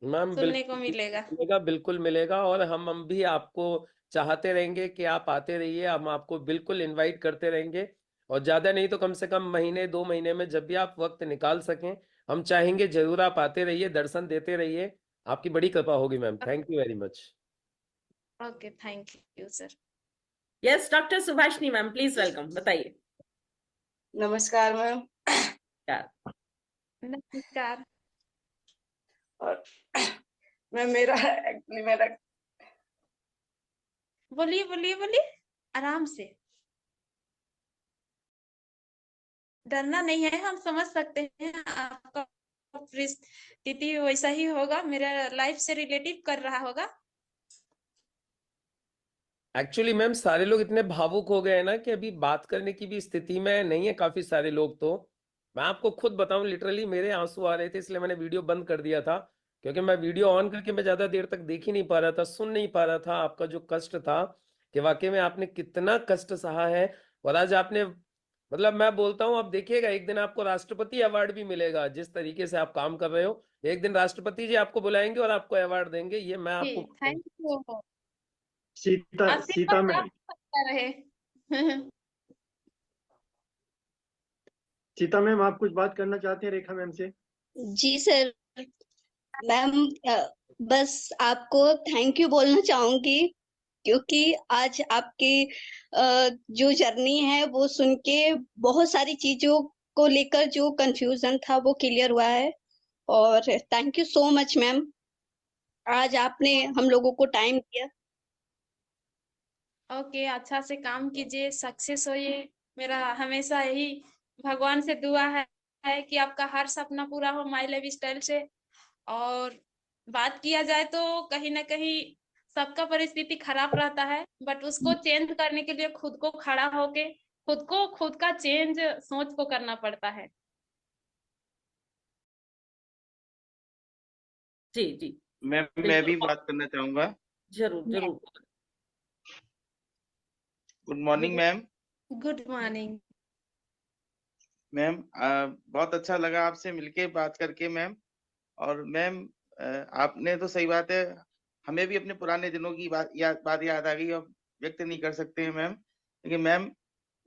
मैम सुनने को बिल्कुल मिलेगा। मिलेगा, बिल्कुल मिलेगा। और हम भी आपको चाहते रहेंगे कि आप आते रहिए, हम आपको बिल्कुल इनवाइट करते रहेंगे। और ज्यादा नहीं तो कम से कम महीने 2 महीने में जब भी आप वक्त निकाल सकें, हम चाहेंगे जरूर आप आते रहिए, दर्शन देते रहिए। आपकी बड़ी कृपा होगी ma'am. Thank you very much. Okay, thank you sir. Yes, doctor Subhashini ma'am, please welcome, बताइए। नमस्कार मैम। क्या? नमस्कार। और मैम मेरा एक्चुअली मेरा बोलिए बोलिए बोलिए, आराम से। डरना नहीं है, हम समझ सकते हैं आपका परिस्थिति वैसा ही होगा, मेरा लाइफ से रिलेटिव कर रहा होगा। एक्चुअली मैम सारे लोग इतने भावुक हो गए हैं ना कि अभी बात करने की भी स्थिति में नहीं है, काफी सारे लोग तो। मैं आपको खुद बताऊं, लिटरली मेरे आंसू आ रहे थे, इसलिए मैंने वीडियो बंद कर दिया था, क्योंकि मैं वीडियो ऑन करके मैं ज्यादा देर तक देख ही नहीं पा रहा था, सुन नहीं पा रहा था आपका जो कष्ट था, कि वाकई में आपने कितना कष्ट सहा है। और आज आपने, मतलब मैं बोलता हूँ, अब देखिएगा एक दिन आपको राष्ट्रपति अवार्ड भी मिलेगा, जिस तरीके से आप काम कर रहे हो। एक दिन राष्ट्रपति जी आपको बुलाएंगे और आपको अवार्ड देंगे, ये मैं जी आपको। Thank you. सीता सीता आशीर्वाद मैम, आप करता रहे। सीता मैम आप कुछ बात करना चाहते हैं रेखा मैम से? जी सर। मैम, बस आपको थैंक यू बोलना चाहूंगी, क्योंकि आज आपकी जो जर्नी है वो सुन के बहुत सारी चीजों को लेकर जो कंफ्यूजन था वो क्लियर हुआ है। और thank you so much ma'am, आज आपने हम लोगों को टाइम दिया। ओके, अच्छा से काम कीजिए, सक्सेस होइए। मेरा हमेशा यही भगवान से दुआ है कि आपका हर सपना पूरा हो माई लाइफ स्टाइल से। और बात किया जाए तो कहीं ना कहीं सबका परिस्थिति खराब रहता है, बट उसको चेंज करने के लिए खुद को खड़ा होके खुद का चेंज सोच को करना पड़ता है। जी जी, मैं बिल्कुल, भी बात करना चाहूंगा। जरूर जरूर। Good morning ma'am. Good morning. Ma'am बहुत अच्छा लगा आपसे मिलके बात करके मैम। और मैम आपने तो सही बात है, हमें भी अपने पुराने दिनों की बात याद आ गई और व्यक्त नहीं कर सकते हैं मैम। लेकिन मैम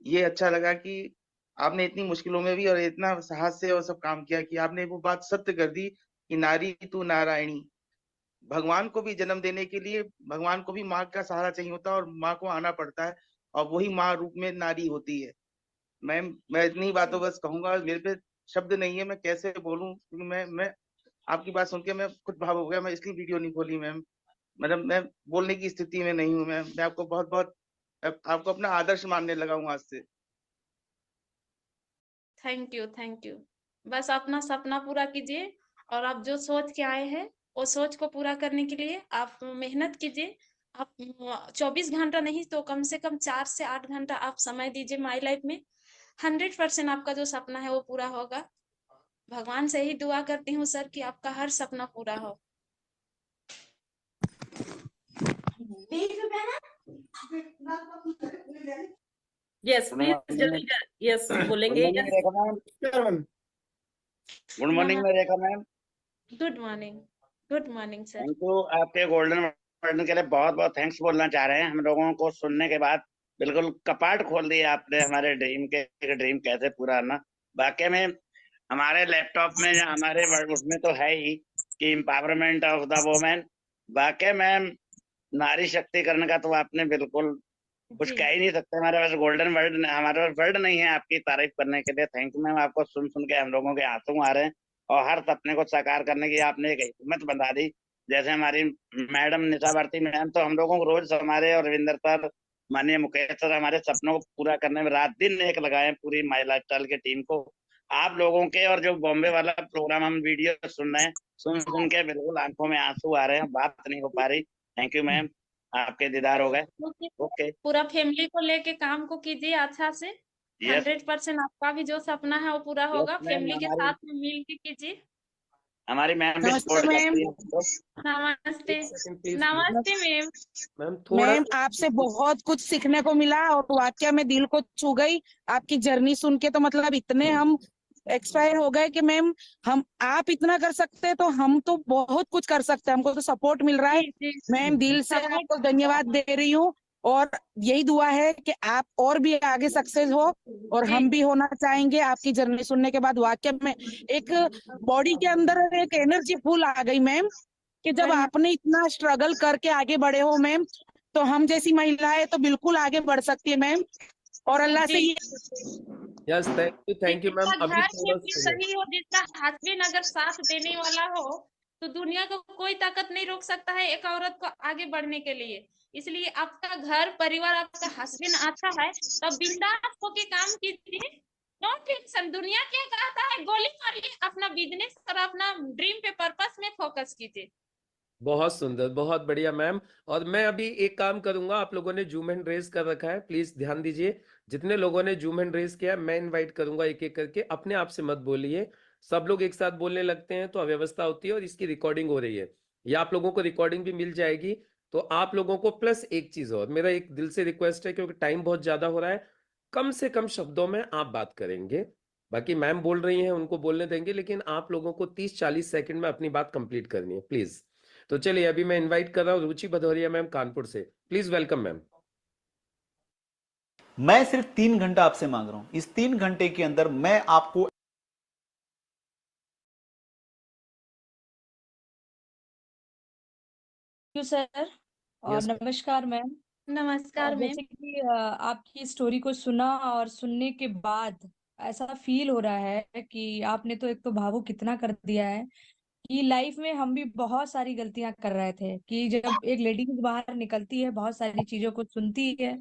ये अच्छा लगा कि आपने इतनी मुश्किलों में भी और इतना साहस से और सब काम किया कि आपने वो बात सत्य कर दी कि नारी तू नारायणी। भगवान को भी जन्म देने के लिए भगवान को भी माँ का सहारा चाहिए होता है और माँ को आना पड़ता है, और वही माँ रूप में नारी होती है। मैं इतनी बातों बस कहूंगा, मेरे पे शब्द नहीं है, मैं कैसे बोलूं, क्योंकि मैं आपकी बात सुन के मैं खुद भाव हो गया। मैं इसलिए वीडियो नहीं खोली मैम, मतलब मैं बोलने की स्थिति में नहीं हूँ मैम। मैं आपको बहुत बहुत आपको अपना आदर्श मानने लगा हूँ आज से। Thank you thank you. बस अपना सपना पूरा कीजिए, और आप जो सोच के आए हैं वो सोच को पूरा करने के लिए आप मेहनत कीजिए। आप 24 घंटा नहीं तो कम से कम 4 से 8 घंटा आप समय दीजिए माई लाइफ में। 100% आपका जो सपना है वो पूरा होगा। भगवान से ही दुआ करती हूँ सर कि आपका हर सपना पूरा हो। यस प्लीज, जल्दी यस बोलेंगे, good morning yes. Rekha ma'am. Good morning नमस्ते। Rekha ma'am. Good morning. Good morning sir. हमको आपके गोल्डन वर्ड के लिए बहुत बहुत थैंक्स बोलना चाह रहे हैं। हम लोगों को सुनने के बाद बिल्कुल कपाट खोल दिए आपने हमारे ड्रीम कैसे पूरा करना। वाकई में हमारे लैपटॉप में या हमारे उसमें तो है ही कि एम्पावरमेंट ऑफ द वुमेन। वाकई में नारी शक्तिकरण का तो आपने बिल्कुल कुछ जी कह ही नहीं सकते। हमारे पास गोल्डन वर्ड, हमारे पास वर्ड नहीं है आपकी तारीफ करने के लिए। Thank you ma'am. आपको सुन सुन के हम लोगों के आंसू आ रहे हैं, और हर सपने को साकार करने की आपने एक हिम्मत बंधा दी। जैसे हमारी मैडम निशा भारती मैम तो हम लोगों को रोज, हमारे और रविंदर सर, माननीय मुकेश सर, हमारे सपनों को पूरा करने में रात दिन एक लगाए हैं पूरी माई लाइफ स्टाइल की टीम को। आप लोगों के और जो बॉम्बे वाला प्रोग्राम हम वीडियो सुन रहे हैं, सुन सुन के बिल्कुल आंखों में आंसू आ रहे हैं, बात नहीं हो पा रही। थैंक यू मैम, आपके दीदार हो गए। Okay, okay. पूरा फैमिली को लेके काम को कीजिए अच्छा से। यस 100% आपका भी जो सपना है वो पूरा यस होगा। मैम। फैमिली के साथ में मिल के कीजिए। हमारी मैम भी नमस्ते सपोर्ट मैम। करती है हमको। नमस्ते। एक सेकंड प्लीज। नमस्ते मैम। मैम थोड़ा मैम आपसे बहुत कुछ सीखने को मिला और वाकई में दिल को छू गई आपकी जर्नी सुन के। तो मतलब इतने हम एक्सपायर हो गए कि मैम, हम आप इतना कर सकते हैं तो हम तो बहुत कुछ कर सकते हैं। हमको तो सपोर्ट मिल रहा है। जी जी, मैम दिल से सपोर्ट आपको धन्यवाद दे रही हूँ, और यही दुआ है कि आप और भी आगे सक्सेस हो, और जी हम भी होना चाहेंगे। आपकी जर्नी सुनने के बाद वाकई में एक बॉडी के अंदर एक एनर्जी फुल आ गई मैम, कि जब धन्यवाद। आपने इतना स्ट्रगल करके आगे बढ़े हो मैम, तो हम जैसी महिलाएं तो बिल्कुल आगे बढ़ सकती है मैम। और अल्लाह से जी, ये यस, थैंक यू मैम। जिसका अभी घर थोड़ा फैमिली सही हो, जिसका हस्बैंड अगर साथ देने वाला हो, तो दुनिया को कोई ताकत नहीं रोक सकता है एक औरत को आगे बढ़ने के लिए। इसलिए आपका घर परिवार, आपका हस्बैंड अच्छा है तो बिंदास होके काम कीजिए। No tension. दुनिया क्या कहता है गोली मारिए, अपना बिजनेस और अपना ड्रीम पे पर्पस में फोकस कीजिए। बहुत सुंदर, बहुत बढ़िया मैम। और मैं अभी एक काम करूंगा, आप लोगों ने जूम एंड रेज कर रखा है, प्लीज ध्यान दीजिए। जितने लोगों ने जूम हैंड रेज किया मैं इनवाइट करूंगा एक एक करके, अपने आप से मत बोलिए। सब लोग एक साथ बोलने लगते हैं तो अव्यवस्था होती है, और इसकी रिकॉर्डिंग हो रही है, या आप लोगों को रिकॉर्डिंग भी मिल जाएगी। तो आप लोगों को प्लस एक चीज और, मेरा एक दिल से रिक्वेस्ट है, क्योंकि टाइम बहुत ज्यादा हो रहा है, कम से कम शब्दों में आप बात करेंगे। बाकी मैम बोल रही हैं, उनको बोलने देंगे, लेकिन आप लोगों को 30-40 सेकंड में अपनी बात कंप्लीट करनी है प्लीज। तो चलिए अभी मैं इनवाइट कर रहा हूँ रुचि भदौरिया मैम कानपुर से, प्लीज वेलकम मैम। मैं सिर्फ 3 घंटा आपसे मांग रहा हूं, इस 3 घंटे के अंदर मैं आपको सर और यस नमस्कार मैम। नमस्कार मैम। जैसे कि आपकी स्टोरी को सुना और सुनने के बाद ऐसा फील हो रहा है कि आपने तो एक तो भावुक कितना कर दिया है कि लाइफ में हम भी बहुत सारी गलतियां कर रहे थे कि जब एक लेडीज बाहर निकलती है बहुत सारी चीजों को सुनती है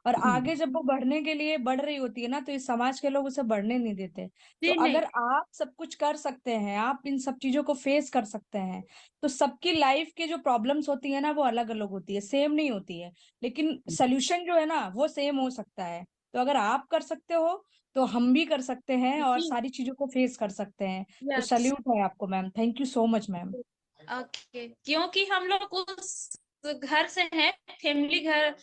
और आगे जब वो बढ़ने के लिए बढ़ रही होती है ना, तो इस समाज के लोग उसे बढ़ने नहीं देते। तो जी नहीं। अगर आप सब कुछ कर सकते हैं, आप इन सब चीजों को फेस कर सकते हैं, तो सबकी लाइफ की जो प्रॉब्लम्स होती है ना वो अलग अलग होती है, सेम नहीं होती है, लेकिन सोल्यूशन जो है ना वो सेम हो सकता है। तो अगर आप कर सकते हो तो हम भी कर सकते हैं और जी सारी चीजों को फेस कर सकते हैं। तो यस। सल्यूट है आपको ma'am, thank you so much ma'am. Okay, क्योंकि हम लोग उस घर से हैं, फैमिली घर,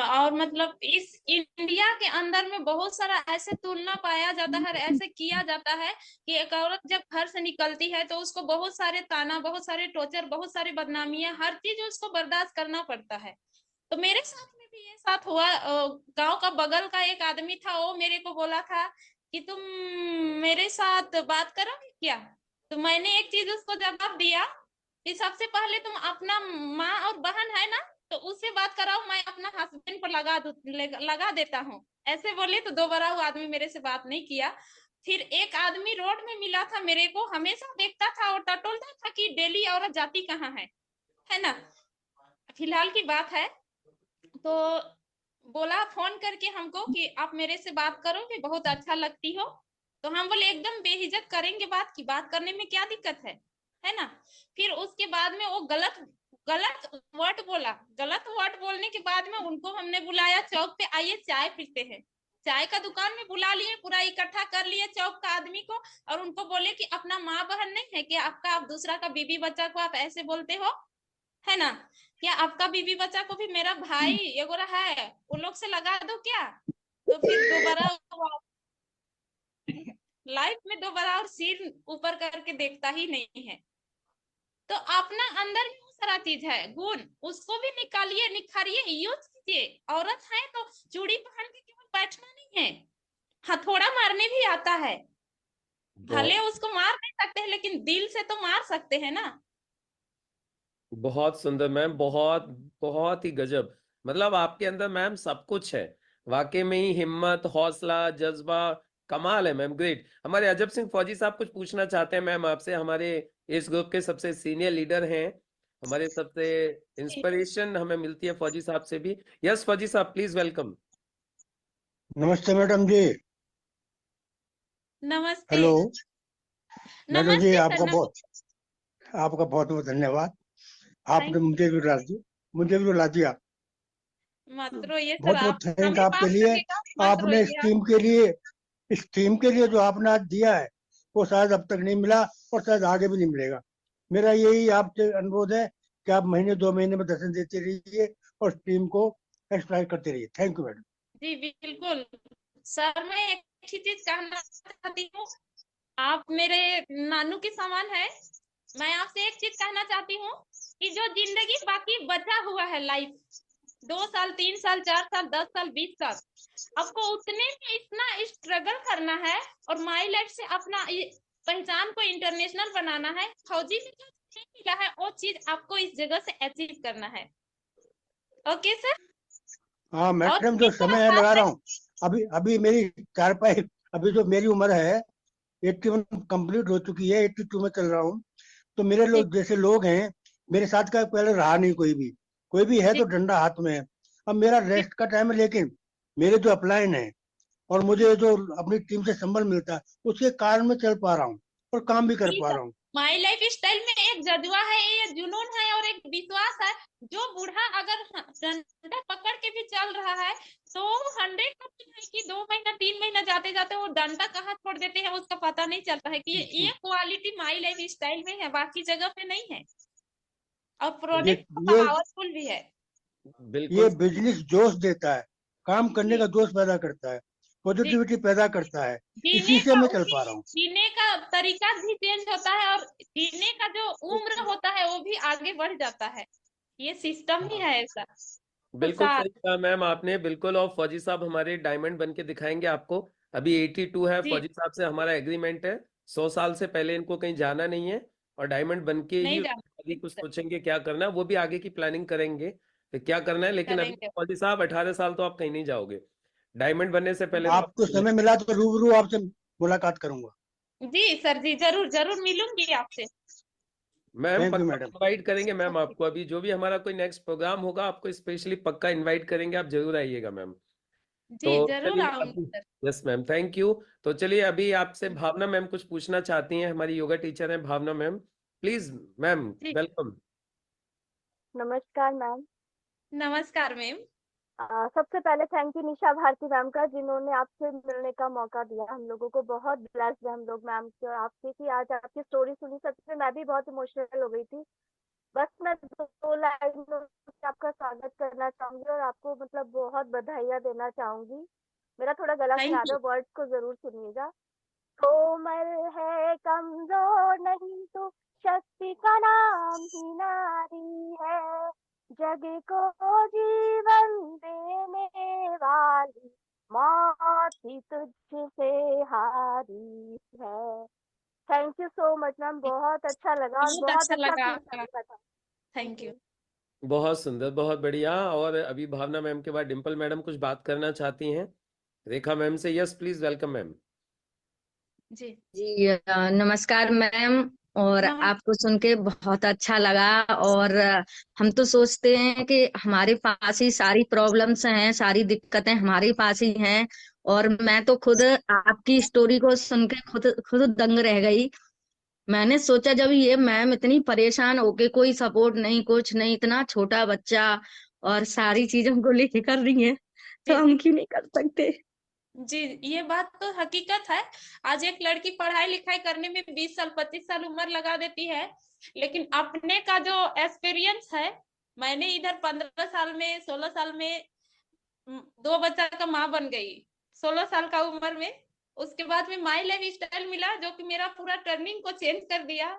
और मतलब इस इंडिया के अंदर में बहुत सारा ऐसे तुलना पाया जाता है, ऐसे किया जाता है कि एक औरत जब घर से निकलती है तो उसको बहुत सारे ताना, बहुत सारे टॉर्चर, बहुत सारी बदनामियां, हर चीज उसको बर्दाश्त करना पड़ता है। तो मेरे साथ में भी ये साथ हुआ। गांव का बगल का एक आदमी था, वो मेरे को बोला था कि तुम मेरे साथ बात करोगे क्या? तो मैंने एक चीज उसको जवाब दिया कि सबसे पहले तुम अपना माँ और बहन है ना, तो उससे बात कराओ, मैं अपना हस्बैंड पर लगा देता हूँ। ऐसे बोले तो दोबारा वो आदमी मेरे से बात नहीं किया। फिर एक आदमी रोड में मिला था मेरे को, हमेशा देखता था और टटोलता था कि डेली औरत जाती कहाँ है ना। फिलहाल की बात है, तो बोला फोन करके हमको कि आप मेरे से बात करोगे, बहुत अच्छा लगती हो। तो हम बोले एकदम बेहिचक करेंगे बात, की बात करने में क्या दिक्कत है ना। फिर उसके बाद में वो गलत वर्ड बोला। गलत वर्ड बोलने के बाद में उनको हमने बुलाया चौक पे, आइए चाय पीते हैं। चाय का दुकान में बुला लिए, पूरा इकट्ठा कर लिए चौक का आदमी को, और उनको बोले कि अपना माँ बहन नहीं है क्या आपका, आप दूसरा का बीबी बच्चा को आप ऐसे बोलते हो, है ना। क्या आपका बीबी बच्चा को भी मेरा भाई एगो रहा है, उन लोग से लगा दो क्या? तो फिर दोबारा लाइफ में दोबारा और सिर ऊपर करके देखता ही नहीं है। तो अपना अंदर में सारा चीज है, गुण, उसको भी निकालिए, निखारिए, यूज कीजिए। औरत है तो चूड़ी पहन के केवल बैठना नहीं है, हथौड़ा मारने भी आता है। भले उसको मार नहीं सकते हैं, लेकिन दिल से तो मार सकते हैं ना। बहुत सुंदर मैम, बहुत बहुत ही गजब। मतलब आपके अंदर मैम सब कुछ है, वाकई में ही हिम्मत, हौसला, जज्बा, कमाल है मैम, ग्रेट। हमारे अजब सिंह फौजी साहब कुछ पूछना चाहते हैं मैम आपसे, हमारे इस ग्रुप के सबसे सीनियर लीडर हैं, हमारे सबसे इंस्पिरेशन हमें मिलती है फौजी साहब से भी। यस फौजी साहब प्लीज वेलकम। नमस्ते मैडम जी। नमस्ते। हेलो मैडम जी, नमस्ते आपका सर। बहुत बहुत धन्यवाद। आपने थैंक मुझे भी रुला दिया। मत रोइए सर, बहुत आप बहुत थैंक हमें आपके माफ लिए। करिएगा, मत आपने रोइए आप। इस टीम के लिए जो आपने आज दिया है वो शायद अब तक नहीं मिला और शायद आगे भी नहीं मिलेगा। मेरा यही आपसे अनुरोध है कि आप महीने 2 महीने में दर्शन देते रहिए और टीम को एक्सप्लाइट करते रहिए। Thank you madam. जी बिल्कुल सर, मैं एक ही चीज कहना चाहती हूँ, आप मेरे नानू के समान है। मैं आपसे एक चीज कहना चाहती हूँ कि जो जिंदगी बाकी बचा हुआ है, लाइफ 2 साल, 3 साल, 4 साल, 10 साल, 20 साल, आपको उतने में इतना स्ट्रगल करना है और माई लाइफ से अपना पहचान को इंटरनेशनल बनाना है। फौजी में जो मिला है वो चीज आपको इस जगह से अचीव करना है। Okay sir. हाँ मैडम, जो समय है लगा रहा हूँ। अभी मेरी अभी जो मेरी उम्र है 81 कंप्लीट हो चुकी है, 82 में चल रहा हूँ। तो मेरे लोग जैसे लोग हैं, मेरे साथ का पहले रहा नहीं कोई भी है तो डंडा हाथ में है। अब मेरा रेस्ट का टाइम है, लेकिन मेरे जो अपलाइन है और मुझे जो अपनी टीम से संबल मिलता है उसके कारण मैं चल पा रहा हूँ और काम भी कर पा रहा हूँ। माई लाइफ स्टाइल में एक जज्बा है, ये जुनून है और एक विश्वास है। जो बूढ़ा अगर डंडा पकड़ के भी चल रहा है तो 100% है कि 2 महीना 3 महीना जाते जाते वो डंडा कहाँ छोड़ देते हैं उसका पता नहीं चलता है कि ये क्वालिटी माई लाइफ स्टाइल में है, बाकी जगह पे नहीं है। और ये प्रोडक्ट ये पावरफुल भी है। ये बिल्कुल बिजनेस जोश देता है, काम करने जी का जोश पैदा करता है, जी, पॉजिटिविटी पैदा करता है, जीने इसी से का मैं चल पा रहा हूँ। जीने का तरीका भी चेंज होता है और जीने का जो उम्र होता है वो भी आगे बढ़ जाता है। ये सिस्टम ही है ऐसा। बिल्कुल खुशहाल। सही कहा मैम आपने, बिल्कुल। और फौजी साहब हमारे डायमंड बन के दिखाएंगे आपको। अभी 82 है, जी फौजी साहब से हमारा एग्रीमेंट है, 100 साल से पहले इनको कहीं जाना नहीं है, और डायमंड बन के ही नहीं अभी कुछ जानते सोचेंगे क्या करना है, वो भी आगे की प्लानिंग करेंगे तो क्या करना है। लेकिन अभी करेंगे। फौजी साहब 18 साल तो आप कहीं नहीं जाओगे, डायमंड बनने से पहले तो आपको समय मिला तो रूबरू आपसे मुलाकात करूंगा। जी सर जी, जरूर जरूर मिलूंगी आपसे। मैम थैंक यू पक्का मैडम। इनवाइट करेंगे मैम ओके आपको, अभी जो भी हमारा कोई नेक्स्ट प्रोग्राम होगा आपको स्पेशली पक्का इनवाइट करेंगे, आप जरूर आइएगा मैम। जी, तो जरूर चलिए आऊंगी अभी, sir. Yes ma'am, thank you. तो चलिए अभी आपसे भावना मैम कुछ पूछना चाहती हैं, हमारी योगा टीचर हैं भावना मैम, प्लीज मैम, जी वेलकम। नमस्कार मैम। नमस्कार मैम। सबसे पहले thank you Nisha Bharti ma'am का, जिन्होंने आपसे मिलने का मौका दिया। हम लोगों को बहुत ब्लेस्ड है हम लोग मैम से और आपसे कि आज आपकी स्टोरी सुनी। सच में मैं भी बहुत इमोशनल हो गई थी। बस मैं दो लाइन में आपका स्वागत करना चाहूंगी और आपको मतलब बहुत बधाइयाँ देना चाहूंगी। मेरा थोड़ा गला थैंक खराब यू। है, वर्ड्स को जरूर सुनिएगा। कोमल है कमजोर नहीं तो शक्ति का नाम ही नारी है, जग को जीवन देने वाली मौत ही तुझसे हारी है। Thank you so much ma'am, बहुत अच्छा लगा और बहुत बहुत अच्छा अच्छा लगा फील आपका। हुआ था। Thank thank you. यू। बहुत सुंदर, बहुत बढ़िया। और अभी भावना मैम के बाद डिम्पल मैडम कुछ बात करना चाहती हैं रेखा मैम से। Yes please, welcome ma'am. जी जी नमस्कार मैम। और नमस्ते। आपको सुन के बहुत अच्छा लगा। और हम तो सोचते हैं कि हमारे पास ही सारी प्रॉब्लम्स हैं, सारी दिक्कतें हमारे पास ही हैं। और मैं तो खुद आपकी स्टोरी को सुन के खुद खुद दंग रह गई। मैंने सोचा जब ये मैम इतनी परेशान होके, कोई सपोर्ट नहीं कुछ नहीं, इतना छोटा बच्चा और सारी चीजों को लेके कर रही है, तो जी हम क्यों नहीं कर सकते। जी, ये बात तो हकीकत है। आज एक लड़की पढ़ाई लिखाई करने में 20 साल 25 साल उम्र लगा देती है, लेकिन अपने का जो एक्सपीरियंस है, मैंने इधर 15 साल में 16 साल में 2 बच्चा का माँ बन गई, 16 साल का उम्र में। उसके बाद में माई लाइफ स्टाइल मिला जो कि मेरा पूरा टर्निंग को चेंज कर दिया।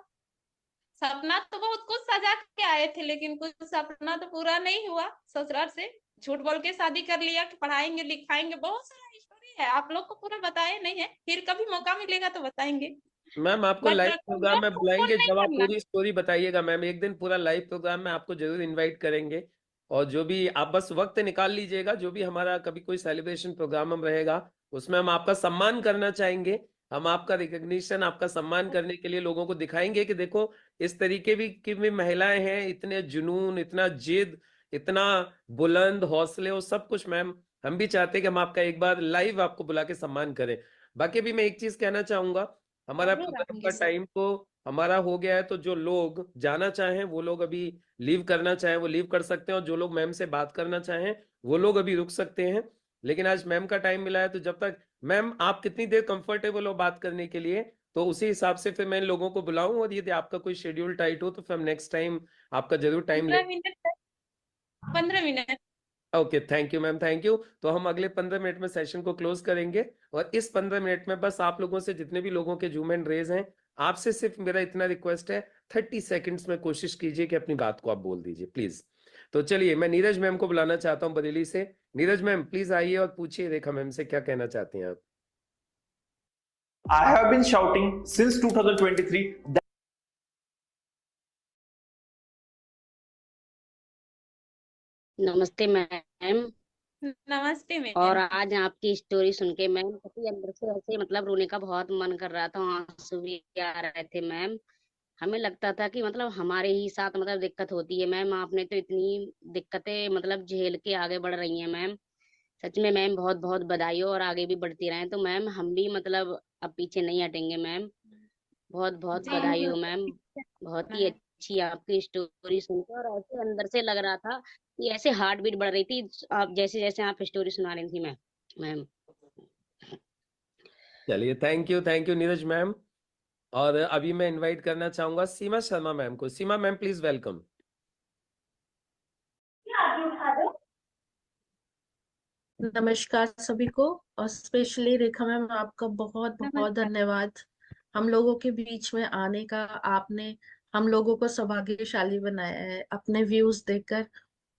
सपना तो बहुत कुछ सजा के आए थे, लेकिन कुछ सपना तो पूरा नहीं हुआ। ससुराल से झूठ बोल के शादी कर लिया कि पढ़ाएंगे लिखाएंगे। बहुत सारा स्टोरी है, आप लोग को पूरा बताए नहीं है, फिर कभी मौका मिलेगा तो बताएंगे। मैम आपको बट लाइव प्रोग्राम में फोन बुलाएंगे, नहीं जब आप करना। पूरी स्टोरी बताइएगा मैम, एक दिन पूरा लाइव प्रोग्राम में आपको जरूर इनवाइट करेंगे। और जो भी आप बस वक्त निकाल लीजिएगा, जो भी हमारा कभी कोई सेलिब्रेशन प्रोग्राम हम रहेगा उसमें हम आपका सम्मान करना चाहेंगे। हम आपका रिकग्निशन, आपका सम्मान करने के लिए लोगों को दिखाएंगे कि देखो इस तरीके भी की भी महिलाएं हैं, इतने जुनून, इतना जिद, इतना बुलंद हौसले और सब कुछ। मैम हम भी चाहते हैं कि हम आपका एक बार लाइव आपको बुला के सम्मान करें। बाकी भी मैं एक चीज कहना चाहूंगा, हमारा जरूर प्रोग्राम का आऊंगी सर। टाइम तो हमारा हो गया है, तो जो लोग जाना चाहें वो लोग अभी लीव करना चाहें वो लीव कर सकते हैं, और जो लोग मैम से बात करना चाहें वो लोग अभी रुक सकते हैं। लेकिन आज मैम का टाइम मिला है, तो जब तक मैम आप कितनी देर कंफर्टेबल हो बात करने के लिए, तो उसी हिसाब से फिर मैं इन लोगों को बुलाऊं, और यदि आपका कोई शेड्यूल टाइट हो तो फिर हम नेक्स्ट टाइम आपका जरूर टाइम ले। 15 minute. 15 minute. Okay, thank you ma'am, thank you. तो हम अगले 15 मिनट में सेशन को क्लोज करेंगे, और इस 15 मिनट में बस आप लोगों से, जितने भी लोगों के जूम एंड रेज हैं, आपसे सिर्फ मेरा इतना रिक्वेस्ट है, 30 सेकंड्स में कोशिश कीजिए कि अपनी बात को आप बोल दीजिए प्लीज। तो चलिए मैं नीरज मैम को बुलाना चाहता हूँ बरेली से। नीरज मैम प्लीज आइए और पूछिए रेखा मैम से क्या कहना चाहती हैं आप। I have been shouting since 2023 that नमस्ते मैम। नमस्ते और मैम। आज आपकी स्टोरी सुन के मैम काफी अंदर से ऐसे मतलब रोने का बहुत मन कर रहा था, आंसू भी आ रहे थे मैम। हमें लगता था कि मतलब हमारे ही साथ मतलब दिक्कत होती है मैम। आपने तो इतनी दिक्कतें मतलब झेल के आगे बढ़ रही हैं मैम। सच में मैम बहुत बहुत बधाई हो और आगे भी बढ़ती रहें। तो मैम हम भी मतलब अब पीछे नहीं हटेंगे मैम। बहुत बहुत जी बधाई हो मैम, बहुत ही अच्छी आपकी स्टोरी सुनकर, और ऐसे अंदर से लग रहा था कि ऐसे हार्ट बीट बढ़ रही थी आप जैसे जैसे आप स्टोरी सुना रही थी मैम। मैम चलिए, थैंक यू नीरज मैम। और अभी मैं इनवाइट करना चाहूंगा सीमा शर्मा मैम को। सीमा मैम प्लीज वेलकम। नमस्कार सभी को, और स्पेशली रेखा मैम आपका बहुत बहुत धन्यवाद हम लोगों के बीच में आने का। आपने हम लोगों को सौभाग्यशाली बनाया है अपने व्यूज देखकर।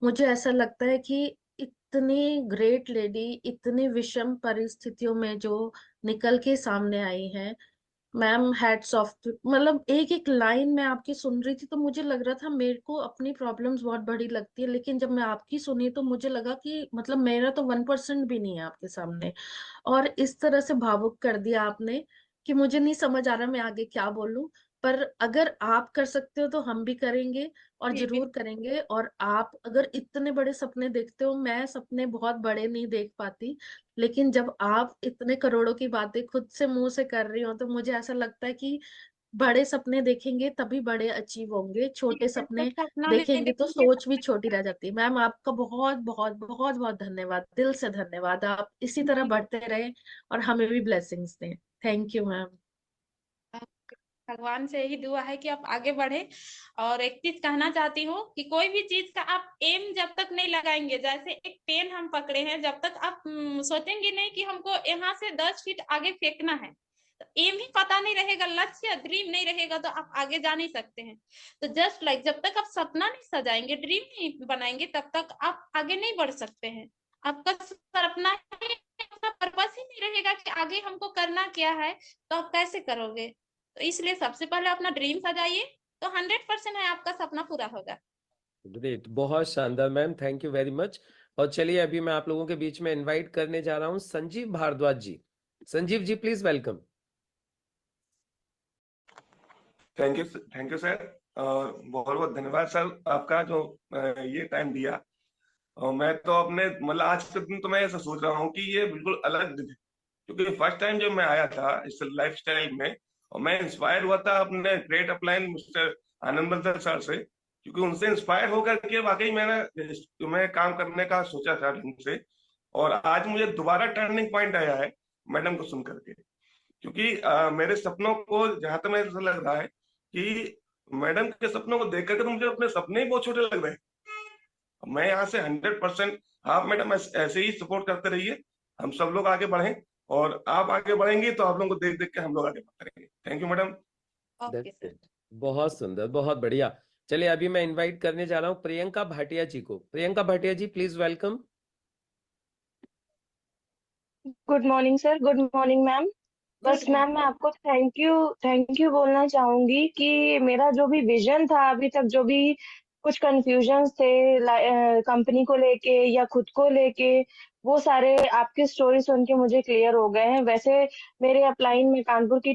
मुझे ऐसा लगता है कि इतनी ग्रेट लेडी इतनी विषम परिस्थितियों में जो निकल के सामने आई है, मैम हैट्स ऑफ। मतलब एक एक लाइन में आपकी सुन रही थी तो मुझे लग रहा था मेरे को अपनी प्रॉब्लम्स बहुत बड़ी लगती है, लेकिन जब मैं आपकी सुनी तो मुझे लगा कि मतलब मेरा तो 1% भी नहीं है आपके सामने। और इस तरह से भावुक कर दिया आपने कि मुझे नहीं समझ आ रहा मैं आगे क्या बोलूं। पर अगर आप कर सकते हो तो हम भी करेंगे, और जी जरूर करेंगे। और आप अगर इतने बड़े सपने देखते हो, मैं सपने बहुत बड़े नहीं देख पाती, लेकिन जब आप इतने करोड़ों की बातें खुद से मुंह से कर रही हो तो मुझे ऐसा लगता है कि बड़े सपने देखेंगे तभी बड़े अचीव होंगे, छोटे सपने सपना नहीं देखेंगे तो देखेंगे सोच भी छोटी रह जाती है। मैम आपका बहुत बहुत बहुत बहुत धन्यवाद, दिल से धन्यवाद। आप इसी तरह जी, बढ़ते रहे और हमें भी ब्लेसिंग्स दें। Thank you ma'am. भगवान से यही दुआ है कि आप आगे बढ़े। और एक चीज कहना चाहती हूँ कि कोई भी चीज का आप एम जब तक नहीं लगाएंगे, जैसे एक पेन हम पकड़े हैं, जब तक आप सोचेंगे नहीं कि हमको यहाँ से 10 फीट आगे फेंकना है, तो एम ही पता नहीं रहेगा, लक्ष्य ड्रीम नहीं रहेगा, तो आप आगे जा नहीं सकते हैं। तो जस्ट लाइक जब तक आप सपना नहीं सजाएंगे, ड्रीम नहीं बनाएंगे, तब तक आप आगे नहीं बढ़ सकते हैं। आपका सपना ही, आपका पर्पस ही नहीं रहेगा कि आगे हमको करना क्या है, तो आप कैसे करोगे। तो इसलिए सबसे पहले अपना ड्रीम सजाइए, तो 100% है आपका सपना पूरा होगा। ग्रेट, बहुत शानदार ma'am, thank you very much. और चलिए अभी मैं आप लोगों के बीच में इनवाइट करने जा रहा हूं Sanjeev Bhardwaj ji. Sanjeev ji please welcome. Thank you sir. बहुत बहुत धन्यवाद सर आपका जो ये टाइम दिया। और मैं तो अपने मतलब आज के दिन तो मैं ऐसा सोच रहा हूँ कि ये बिल्कुल अलग दिन है, क्योंकि फर्स्ट टाइम जब मैं आया था इस लाइफस्टाइल में, और मैं इंस्पायर हुआ था अपने ग्रेट अपलाइन मिस्टर आनंद बंसल सर से, क्योंकि उनसे इंस्पायर होकर के वाकई मैं काम करने का सोचा था ढंग से। और आज मुझे दोबारा टर्निंग पॉइंट आया है मैडम को सुन करके, क्योंकि मेरे सपनों को जहां तक मुझे ऐसा लग रहा है कि मैडम के सपनों को देख करके तो मुझे अपने सपने ही बहुत छोटे लग रहे हैं। मैं यहाँ से 100%, आप मैडम ऐसे ही सपोर्ट करते रहिए, हम सब लोग आगे बढ़ें, और आप आगे बढ़ेंगे तो आप लोगों को देख देख के हम लोग आगे बढ़ते रहेंगे। Thank you madam. That's it. बहुत सुंदर, बहुत बढ़िया। चलिए अभी मैं इनवाइट करने जा रहा हूँ प्रियंका भाटिया जी को। Priyanka Bhatia ji please welcome. Good morning sir, good morning ma'am. बस मैम मैं आपको थैंक यू बोलना चाहूंगी कि मेरा जो भी विजन था अभी तक, जो भी कुछ कंफ्यूजन्स थे कंपनी को लेके या खुद को लेके, वो सारे आपकी स्टोरी सुन के मुझे क्लियर हो गए हैं। वैसे मेरे अपलाइन में कानपुर की